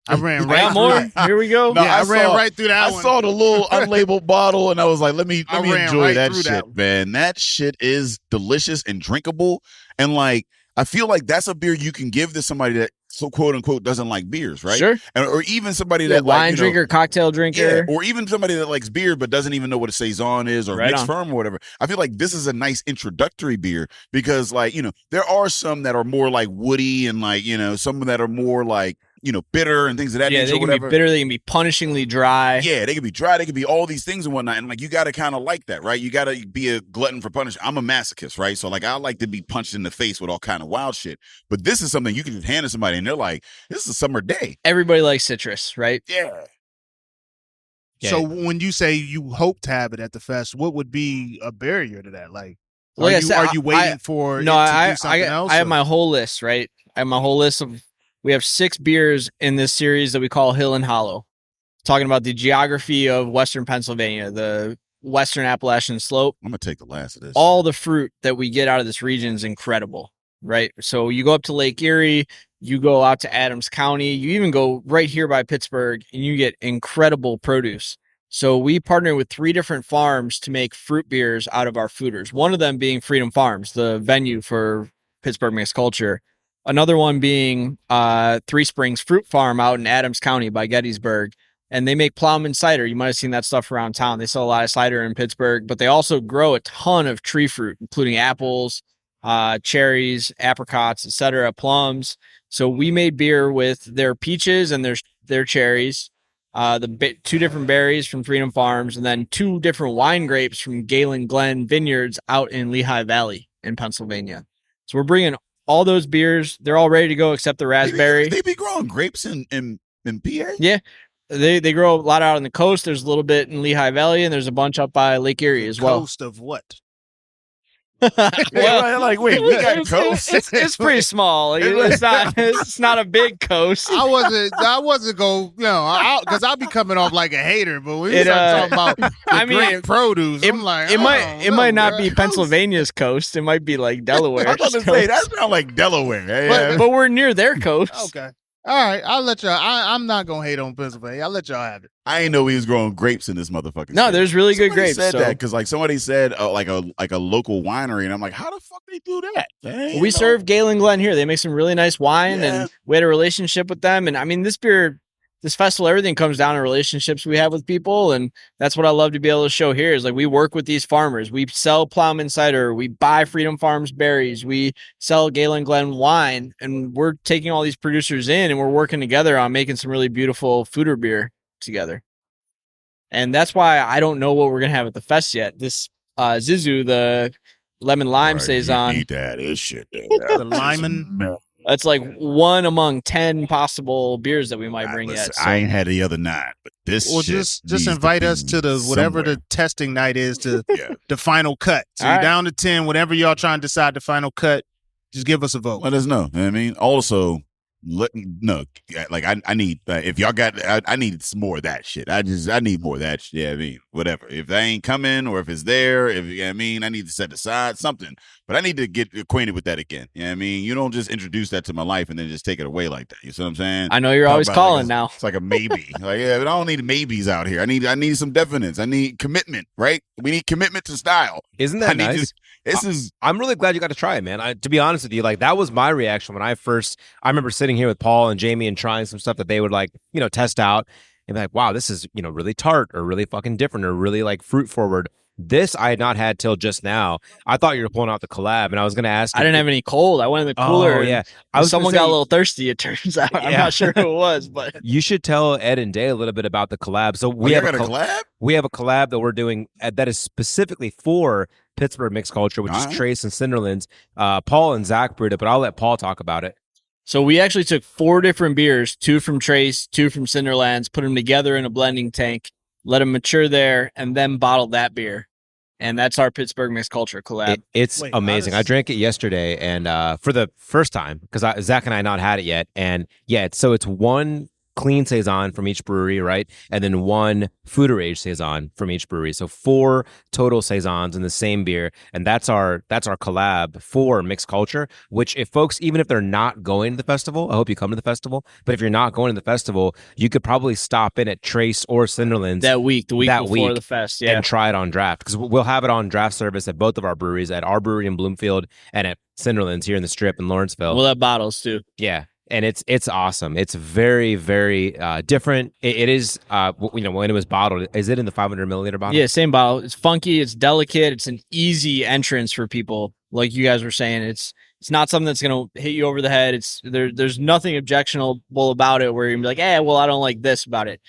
I ran right through more. that. Here we go. No, I ran right through that I one. saw the little unlabeled bottle and I was like, let me enjoy right that through shit, that. man. That shit is delicious and drinkable. And like, I feel like that's a beer you can give to somebody that so quote unquote doesn't like beers, right? Sure. Or even somebody that wine drinker, cocktail drinker. Yeah, or even somebody that likes beer but doesn't even know what a saison is or mixed firm or whatever. I feel like this is a nice introductory beer because like, there are some that are more like woody and like, some that are more like, bitter and things of that nature. Yeah, they can be bitter. They can be punishingly dry. Yeah, they can be dry. They can be all these things and whatnot. And like, you got to kind of like that, right? You got to be a glutton for punishment. I'm a masochist, right? So like, I like to be punched in the face with all kind of wild shit. But this is something you can just hand to somebody and they're like, this is a summer day. Everybody likes citrus, right? Yeah. So when you say you hope to have it at the fest, what would be a barrier to that? Like, are you waiting for it to do something else? I have my whole list, right? I have my whole list of. We have 6 beers in this series that we call Hill and Hollow, talking about the geography of Western Pennsylvania, the Western Appalachian slope. I'm going to take the last of this. All the fruit that we get out of this region is incredible, right? So you go up to Lake Erie, you go out to Adams County, you even go right here by Pittsburgh, and you get incredible produce. So we partner with 3 different farms to make fruit beers out of our foeders. One of them being Freedom Farms, the venue for Pittsburgh mixed culture. Another one being Three Springs Fruit Farm out in Adams County by Gettysburg. And they make Plowman cider. You might have seen that stuff around town. They sell a lot of cider in Pittsburgh, but they also grow a ton of tree fruit, including apples, cherries, apricots, etc., plums. So we made beer with their peaches and their cherries, 2 different berries from Freedom Farms, and then 2 different wine grapes from Galen Glen Vineyards out in Lehigh Valley in Pennsylvania. So we're bringing all those beers. They're all ready to go except the raspberry. They be growing grapes in PA? Yeah. They grow a lot out on the coast. There's a little bit in Lehigh Valley, and there's a bunch up by Lake Erie as well. Coast of what? Well, like, wait, we got coast? It's pretty small. It's not a big coast. I wasn't going, because I'll be coming off like a hater, but when you start talking about great produce, I'm like, it might not be Pennsylvania's coast. It might be like Delaware. I was about to say, that sounds like Delaware. But we're near their coast. Okay. All right, I'll let y'all. I'm not gonna hate on Pennsylvania. I'll let y'all have it. I didn't know he was growing grapes in this motherfucker. No, there's really good grapes. Said that because like somebody said like a local winery, and I'm like, how the fuck they do that? We serve Galen Glen here. They make some really nice wine, and we had a relationship with them. And I mean, this festival, everything comes down to relationships we have with people, and that's what I love to be able to show here. Is like we work with these farmers. We sell Plowman cider. We buy Freedom Farms berries. We sell Galen Glen wine, and we're taking all these producers in, and we're working together on making some really beautiful foeder beer together. And that's why I don't know what we're gonna have at the fest yet. This Zizu, the lemon lime saison. Eat that is shit. The lemon. That's like 1 among 10 possible beers that we might bring yet. So. I ain't had the other 9, but this. Well, just invite us to the whatever the testing night is to the final cut. So you're down to 10. Whatever y'all trying to decide the final cut, just give us a vote. Let us know. You know what I mean, also. Like I need if y'all got I need some more of that shit. I need more of that shit. Yeah, I mean, whatever. If they ain't coming or if it's there, if you know what I mean, I need to set aside something. But I need to get acquainted with that again. You know what I mean? You don't just introduce that to my life and then just take it away like that. You see what I'm saying? I know you're always calling now. It's like a maybe. Like, yeah, but I don't need maybes out here. I need some definites. I need commitment, right? We need commitment to style. Isn't that nice? I'm really glad you got to try it, man. To be honest with you, like that was my reaction when I remember sitting sitting here with Paul and Jamie and trying some stuff that they would like, test out and be like, wow, this is, really tart or really fucking different or really like fruit forward. This I had not had till just now. I thought you were pulling out the collab, and I was going to ask. I didn't have any cold. I went in the cooler. Oh, yeah. Someone got a little thirsty, it turns out. I'm not sure who it was, but. You should tell Ed and Day a little bit about the collab. So we have a collab? We have a collab that we're doing that is specifically for Pittsburgh mixed culture, which is Trace and Cinderlands. Paul and Zach brewed it, but I'll let Paul talk about it. So we actually took 4 different beers, 2 from Trace, 2 from Cinderlands, put them together in a blending tank, let them mature there, and then bottled that beer. And that's our Pittsburgh mixed culture collab. It's amazing. I drank it yesterday, and for the first time, because Zach and I not had it yet. And yeah, it's 1 clean saison from each brewery, right? And then 1 foeder age saison from each brewery. So 4 total saisons in the same beer, and that's our collab for mixed culture. Which, if folks, even if they're not going to the festival, I hope you come to the festival. But if you're not going to the festival, you could probably stop in at Trace or Cinderlands the week before the fest, and try it on draft, because we'll have it on draft service at both of our breweries, at our brewery in Bloomfield and at Cinderlands here in the Strip in Lawrenceville. We'll have bottles too. Yeah. And it's awesome. It's very, very different. It is, when it was bottled, is it in the 500 milliliter bottle? Yeah, same bottle. It's funky. It's delicate. It's an easy entrance for people. Like you guys were saying, it's not something that's going to hit you over the head. There's nothing objectionable about it where you're gonna be like, well, I don't like this about it.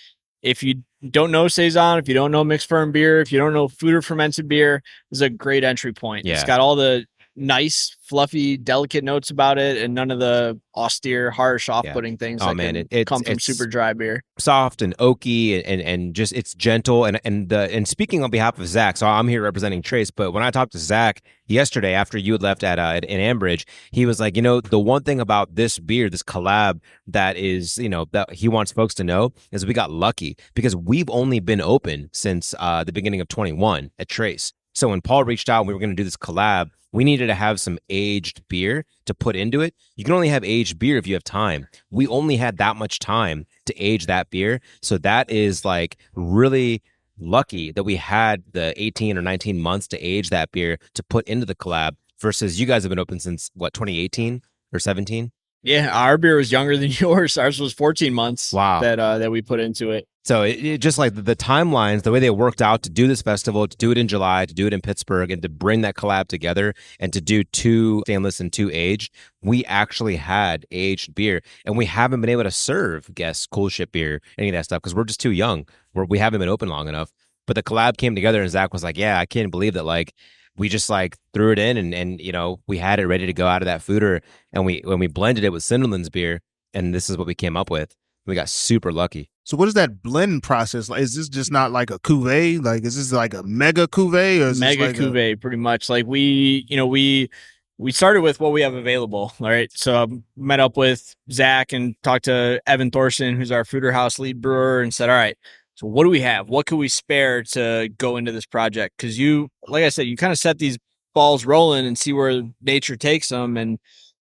If you don't know saison, if you don't know mixed firm beer, if you don't know food or fermented beer, this is a great entry point. Yeah. It's got all the nice, fluffy, delicate notes about it, and none of the austere, harsh, off-putting things that come from super dry beer. Soft and oaky, and just it's gentle. And speaking on behalf of Zach, so I'm here representing Trace. But when I talked to Zach yesterday after you had left at in Ambridge, he was like, the one thing about this beer, this collab, that is, that he wants folks to know is we got lucky because we've only been open since the beginning of 21 at Trace. So when Paul reached out and we were going to do this collab, we needed to have some aged beer to put into it. You can only have aged beer if you have time. We only had that much time to age that beer. So that is like really lucky that we had the 18 or 19 months to age that beer to put into the collab versus you guys have been open since 2018 or 17? Yeah, our beer was younger than yours. Ours was 14 months. Wow. That we put into it. So it just like the timelines, the way they worked out to do this festival, to do it in July, to do it in Pittsburgh, and to bring that collab together, and to do 2 stainless and 2 aged, we actually had aged beer, and we haven't been able to serve guests cool ship beer, any of that stuff, because we're just too young. We haven't been open long enough. But the collab came together, and Zach was like, "Yeah, I can't believe that like we just like threw it in, and we had it ready to go out of that foeder, and when we blended it with Cinderlands beer, and this is what we came up with. We got super lucky." So what is that blend process like? Is this just not like a cuvee? Like, is this like a mega cuvee or is mega this like cuvee? Pretty much. Like we started with what we have available. All right. So I met up with Zach and talked to Evan Thorson, who's our Foeder House lead brewer, and said, all right, so what do we have? What could we spare to go into this project? Because like I said, you kind of set these balls rolling and see where nature takes them. And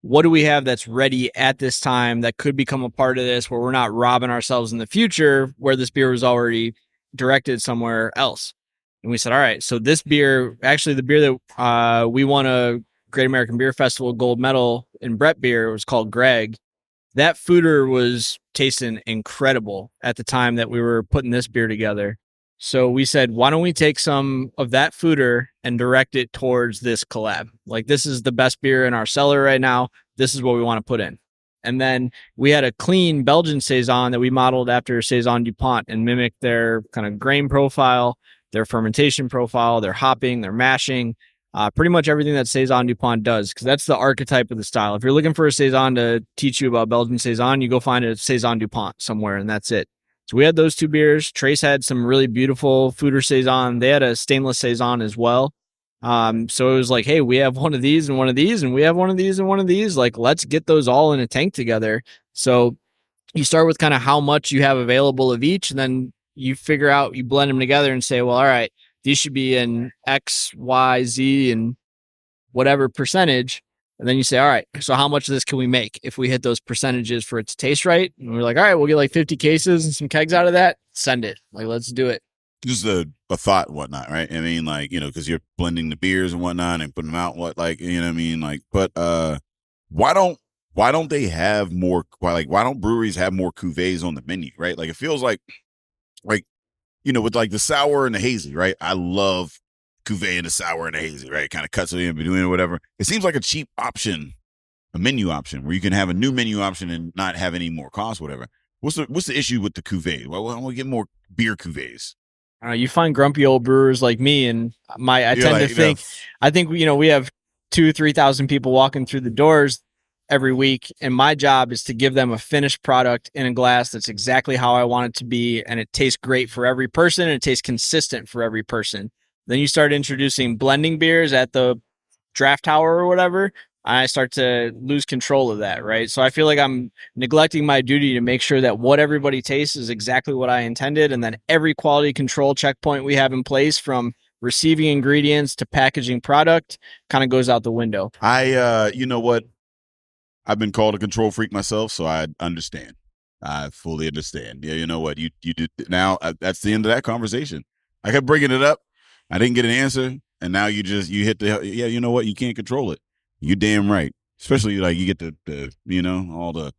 what do we have that's ready at this time that could become a part of this, where we're not robbing ourselves in the future, where this beer was already directed somewhere else? And we said, all right, so this beer, actually the beer that we won a Great American Beer Festival gold medal in Brett beer, was called Greg. That foeder was tasting incredible at the time that we were putting this beer together. So we said, why don't we take some of that foeder and direct it towards this collab? Like, this is the best beer in our cellar right now. This is what we want to put in. And then we had a clean Belgian Saison that we modeled after Saison DuPont and mimicked their kind of grain profile, their fermentation profile, their hopping, their mashing, pretty much everything that Saison DuPont does, because that's the archetype of the style. If you're looking for a Saison to teach you about Belgian Saison, you go find a Saison DuPont somewhere, and that's it. So we had those 2 beers. Trace had some really beautiful foeder Saison. They had a stainless Saison as well. So it was like, hey, we have one of these and one of these, and we have one of these and one of these. Like, let's get those all in a tank together. So you start with kind of how much you have available of each, and then you figure out, you blend them together and say, well, all right, these should be in X, Y, Z, and whatever percentage. And then you say, all right, so how much of this can we make if we hit those percentages for it to taste right? And we're like, all right, we'll get like 50 cases and some kegs out of that. Send it. Like, let's do it. Just a thought and whatnot, right? I mean, like, because you're blending the beers and whatnot and putting them out, but why don't why don't they have more? Why don't breweries have more cuvées on the menu? Right? Like it feels like with like the sour and the hazy. Right? I love cuvée and the sour and the hazy. Right? Kind of cuts it in between or whatever. It seems like a cheap option, a menu option where you can have a new menu option and not have any more cost, whatever. What's the issue with the cuvée? Why don't we get more beer cuvées? You find grumpy old brewers like me, and I think we have 2,000-3,000 people walking through the doors every week, and my job is to give them a finished product in a glass that's exactly how I want it to be, and it tastes great for every person, and it tastes consistent for every person. Then you start introducing blending beers at the draft tower or whatever, I start to lose control of that, right? So I feel like I'm neglecting my duty to make sure that what everybody tastes is exactly what I intended, and then every quality control checkpoint we have in place, from receiving ingredients to packaging product, kind of goes out the window. You know what? I've been called a control freak myself, so I understand. I fully understand. Yeah, you know what? You do now. That's the end of that conversation. I kept bringing it up. I didn't get an answer, and now you hit you know what? You can't control it. You damn right. Especially like you get the all the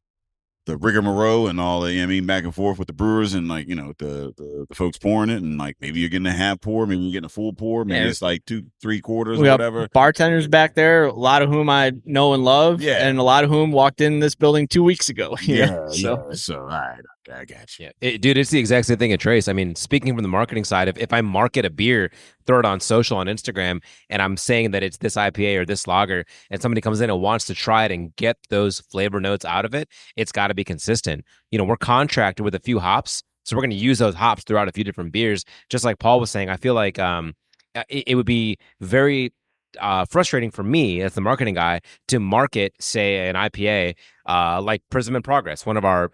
rigmarole and all the back and forth with the brewers and like the folks pouring it, and like maybe you're getting a half pour, maybe you're getting a full pour, maybe it's like 2-3 quarters or whatever. Bartenders back there, a lot of whom I know and love, and a lot of whom walked in this building 2 weeks ago. So all right, I got you. Yeah. Dude, it's the exact same thing at Trace. I mean, speaking from the marketing side, if I market a beer, throw it on social, on Instagram, and I'm saying that it's this IPA or this lager, and somebody comes in and wants to try it and get those flavor notes out of it, it's got to be consistent. We're contracted with a few hops, so we're going to use those hops throughout a few different beers. Just like Paul was saying, I feel like it would be very frustrating for me as the marketing guy to market, say, an IPA like Prism and Progress, one of our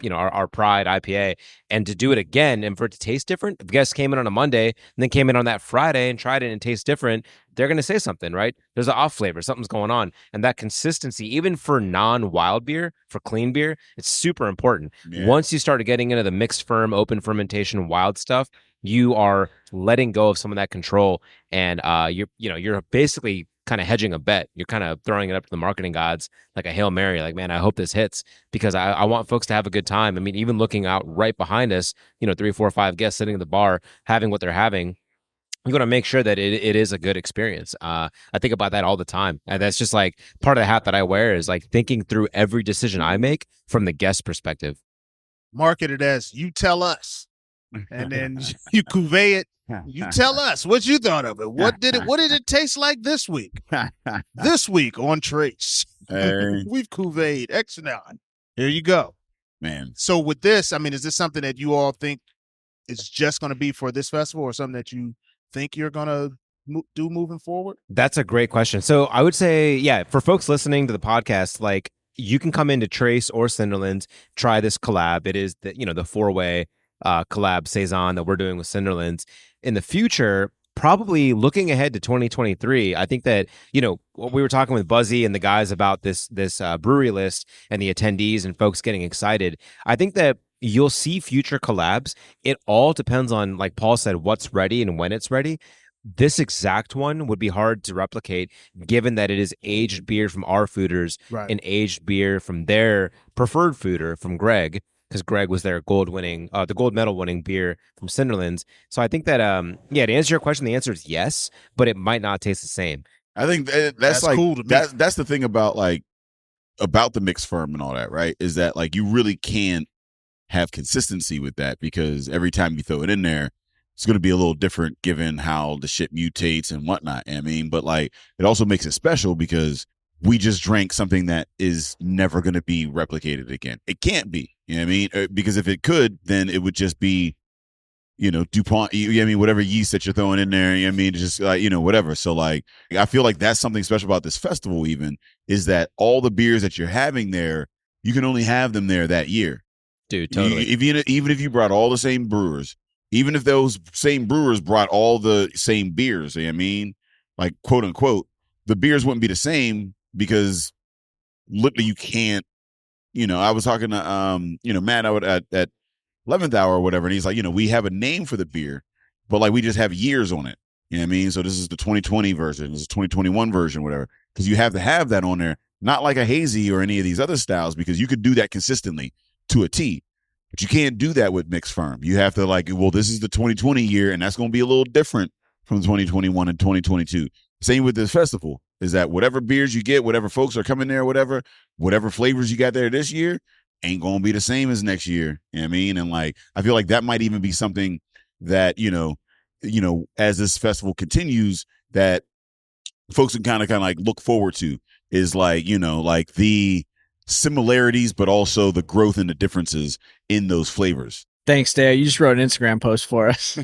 Pride IPA, and to do it again and for it to taste different. If guests came in on a Monday and then came in on that Friday and tried it and it tastes different, they're going to say something, right? There's an off flavor, something's going on. And that consistency, even for non-wild beer, for clean beer, it's super important. Yeah. Once you start getting into the mixed firm, open fermentation, wild stuff, you are letting go of some of that control, and you're basically kind of hedging a bet. You're kind of throwing it up to the marketing gods like a Hail Mary, like, man, I hope this hits, because I want folks to have a good time. I mean, even looking out right behind us, 3, 4, 5 guests sitting at the bar having what they're having, you want to make sure that it is a good experience. I think about that all the time. And that's just like part of the hat that I wear, is like thinking through every decision I make from the guest perspective. Market it as you tell us. And then you convey it. You tell us what you thought of it. What did it taste like this week? This week on Trace, we've cuveyed X and Y. Here you go, man. So with this, I mean, is this something that you all think is just going to be for this festival, or something that you think you're going to do moving forward? That's a great question. So I would say, yeah, for folks listening to the podcast, like, you can come into Trace or Cinderlands, try this collab. It is the 4-way collab Saison that we're doing with Cinderlands. In the future, probably looking ahead to 2023, I think that, we were talking with Buzzy and the guys about this brewery list and the attendees and folks getting excited. I think that you'll see future collabs. It all depends on, like Paul said, what's ready and when it's ready. This exact one would be hard to replicate, given that it is aged beer from our fooders, right, and aged beer from their preferred fooder, from Greg, because Greg was their the gold medal winning beer from Cinderlands. So I think that, to answer your question, the answer is yes, but it might not taste the same. I think that's like cool to me. That's the thing about the mixed firm and all that, right? Is that like you really can't have consistency with that, because every time you throw it in there, it's going to be a little different given how the shit mutates and whatnot. I mean, but like it also makes it special because we just drank something that is never going to be replicated again. It can't be, you know what I mean? Because if it could, then it would just be, DuPont, whatever yeast that you're throwing in there, just like, whatever. So like, I feel like that's something special about this festival even, is that all the beers that you're having there, you can only have them there that year. Dude, totally. Even if you brought all the same brewers, even if those same brewers brought all the same beers, like quote unquote, the beers wouldn't be the same, because literally you can't, I was talking to, Matt out at 11th Hour or whatever, and he's like, we have a name for the beer, but like we just have years on it. You know what I mean? So this is the 2020 version, this is the 2021 version, whatever, because you have to have that on there Not like a hazy or any of these other styles, because you could do that consistently to a T. But you can't do that with mixed firm. You have to this is the 2020 year, and that's going to be a little different from 2021 and 2022. Same with this festival, is that whatever beers you get, whatever folks are coming there, whatever flavors you got there this year ain't going to be the same as next year. You know what I mean? And I feel like that might even be something that, as this festival continues, that folks can kind of look forward to, is the similarities, but also the growth and the differences in those flavors. Thanks, Dave. You just wrote an Instagram post for us.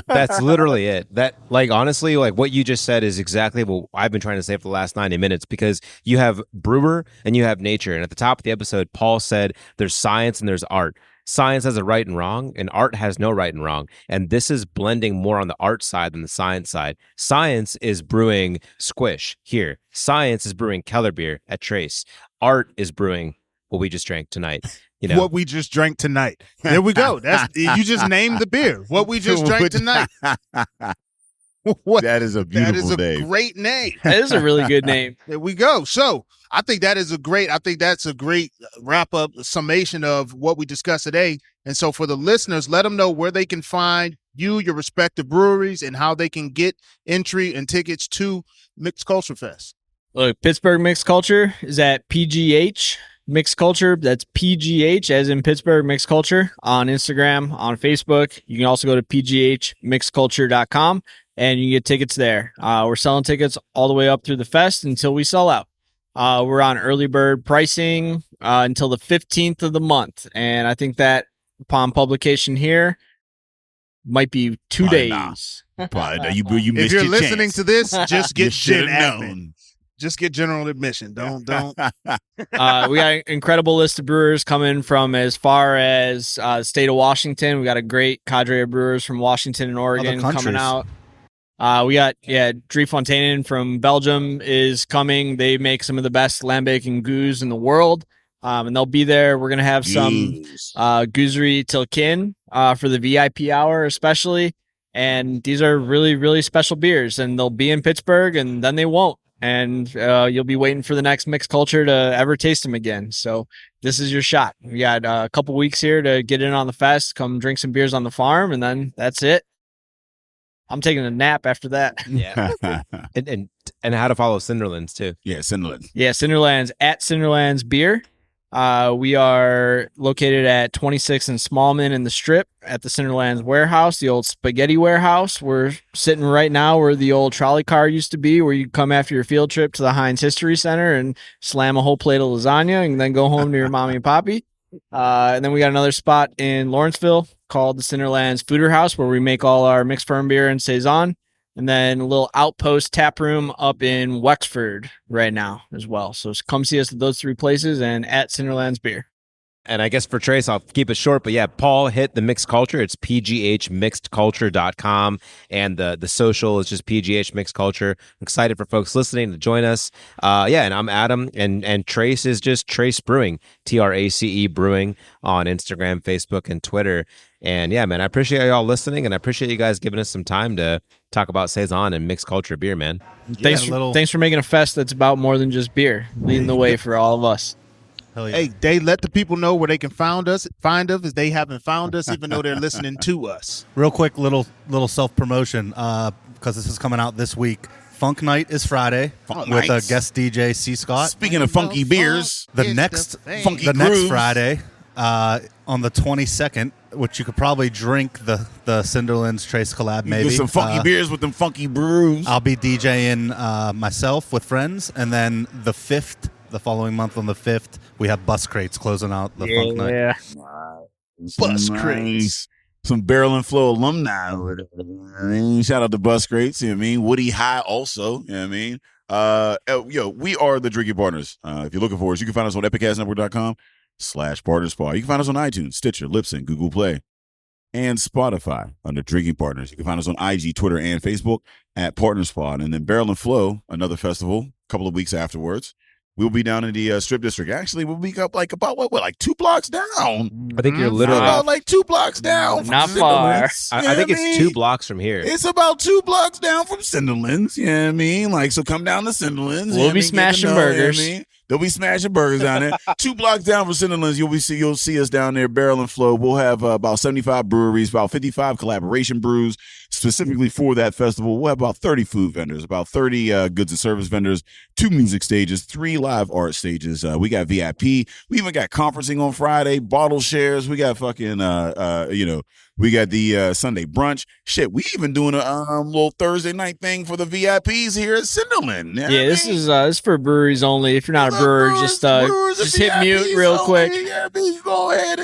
That's literally it. That, honestly, what you just said is exactly what I've been trying to say for the last 90 minutes, because you have brewer and you have nature. And at the top of the episode, Paul said there's science and there's art. Science has a right and wrong, and art has no right and wrong. And this is blending more on the art side than the science side. Science is brewing Squish here. Science is brewing Keller beer at Trace. Art is brewing what we just drank tonight. What we just drank tonight. There we go. You just named the beer. What we just drank tonight. That is a beautiful name. Great name. That is a really good name. There we go. So I think that's a great wrap up summation of what we discussed today. And so for the listeners, let them know where they can find you, your respective breweries, and how they can get entry and tickets to Mixed Culture Fest. Look, Pittsburgh Mixed Culture is at PGH Mixed Culture. That's PGH as in Pittsburgh Mixed Culture on Instagram, on Facebook. You can also go to pghmixedculture.com and you can get tickets there. We're selling tickets all the way up through the fest until we sell out. We're on early bird pricing until the 15th of the month. And I think that upon publication here might be 2 days. You If missed you're your listening chance. to this, just get should gen have admin. known. Just get general admission. Don't. We got an incredible list of brewers coming from as far as the state of Washington. We got a great cadre of brewers from Washington and Oregon coming out. We got Driefonteinen from Belgium is coming. They make some of the best lambic and goose in the world, and they'll be there. We're gonna have some goosery Tilkin for the VIP hour, especially. And these are really, really special beers, and they'll be in Pittsburgh, and then they won't. And you'll be waiting for the next Mixed Culture to ever taste them again. So this is your shot. We got a couple weeks here to get in on the fest, come drink some beers on the farm, and then that's it. I'm taking a nap after that. Yeah. and how to follow Cinderlands too. Yeah, Cinderlands. Yeah, Cinderlands at Cinderlands Beer. We are located at 26 in Smallman in the Strip at the Cinderlands warehouse, the old spaghetti warehouse. We're sitting right now where the old trolley car used to be, where you come after your field trip to the Heinz History Center and slam a whole plate of lasagna and then go home to your mommy and poppy. And then we got another spot in Lawrenceville called the Cinderlands Fooder House, where we make all our mixed firm beer and saison. And then a little outpost tap room up in Wexford right now as well. So come see us at those three places and at Cinderlands Beer. And I guess for Trace, I'll keep it short, but yeah, Paul hit the Mixed Culture. It's pghmixedculture.com, and the social is just PGH Mixed Culture. I'm excited for folks listening to join us. And I'm Aadam, and Trace is just Trace Brewing, TRACE Brewing on Instagram, Facebook, and Twitter. And yeah, man, I appreciate y'all listening, and I appreciate you guys giving us some time to talk about saison and mixed culture beer, man. Thanks for making a fest that's about more than just beer, leading the way for all of us. Hell yeah. Hey, they let the people know where they can find us if they haven't found us, even though they're listening to us. Real quick, little self promotion, because this is coming out this week. Funk Night is Friday with a guest DJ C. Scott. Speaking of funky beers, The next Friday, on the 22nd, which you could probably drink the Cinderlands Trace collab. Maybe some funky beers with them funky brews. I'll be DJing myself with friends, and then the 5th. The following month on the 5th, we have Bus Crates closing out the Funk Night. Yeah. Bus Crates. Some Barrel and Flow alumni. Shout out to Bus Crates. You know what I mean? Woody High also. You know what I mean? We are the Drinking Partners. If you're looking for us, you can find us on epicastnetwork.com/partnerspot. You can find us on iTunes, Stitcher, Libsyn, Google Play, and Spotify under Drinking Partners. You can find us on IG, Twitter, and Facebook at Partnerspot. And then Barrel and Flow, another festival, a couple of weeks afterwards. We'll be down in the Strip District. Actually, we'll be up like 2 blocks down. I think you're literally about like 2 blocks down. From Not far. I think it's 2 blocks from here. It's about 2 blocks down from Cinderlands. You know what I mean? So come down to Cinderlands. We'll be smashing burgers. They'll be smashing burgers down there. 2 blocks down from Cinderlands, you'll see us down there, Barrel and Flow. We'll have about 75 breweries, about 55 collaboration brews specifically for that festival. We'll have about 30 food vendors, about 30 goods and service vendors, 2 music stages, 3 live art stages. We got VIP. We even got conferencing on Friday, bottle shares. We got fucking, we got the Sunday brunch. Shit, we even doing a little Thursday night thing for the VIPs here at Cinderland. Yeah, this is for breweries only. If you're not a brewer, just hit mute real quick. You go ahead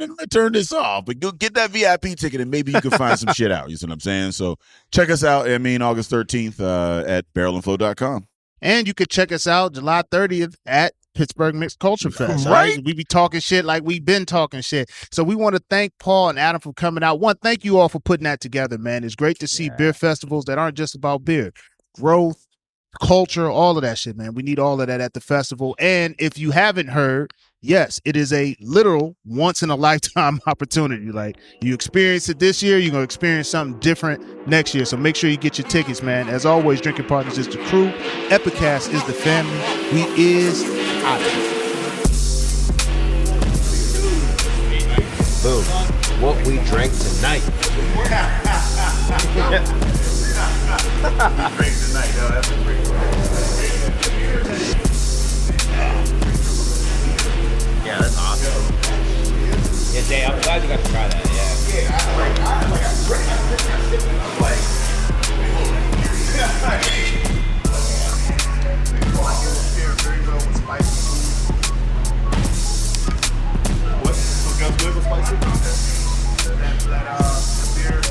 and turn this off. But go get that VIP ticket and maybe you can find some shit out. You see what I'm saying? So check us out. August 13th at barrelandflow.com. And you could check us out July 30th at Pittsburgh Mixed Culture Fest. Right. We be talking shit like we've been talking shit. So we want to thank Paul and Adam for coming out. One, thank you all for putting that together, man. It's great to see beer festivals that aren't just about beer. Growth, culture, all of that shit, man. We need all of that at the festival. And if you haven't heard, yes, it is a literal once-in-a-lifetime opportunity. Like, you experience it this year, you're going to experience something different next year. So make sure you get your tickets, man. As always, Drinking Partners is the crew. Epicast is the family. We is Aadam. Boom. What we drank tonight. Yeah, that's awesome. Yeah, Jay, I'm glad you got to try that.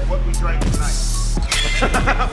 What we drank tonight.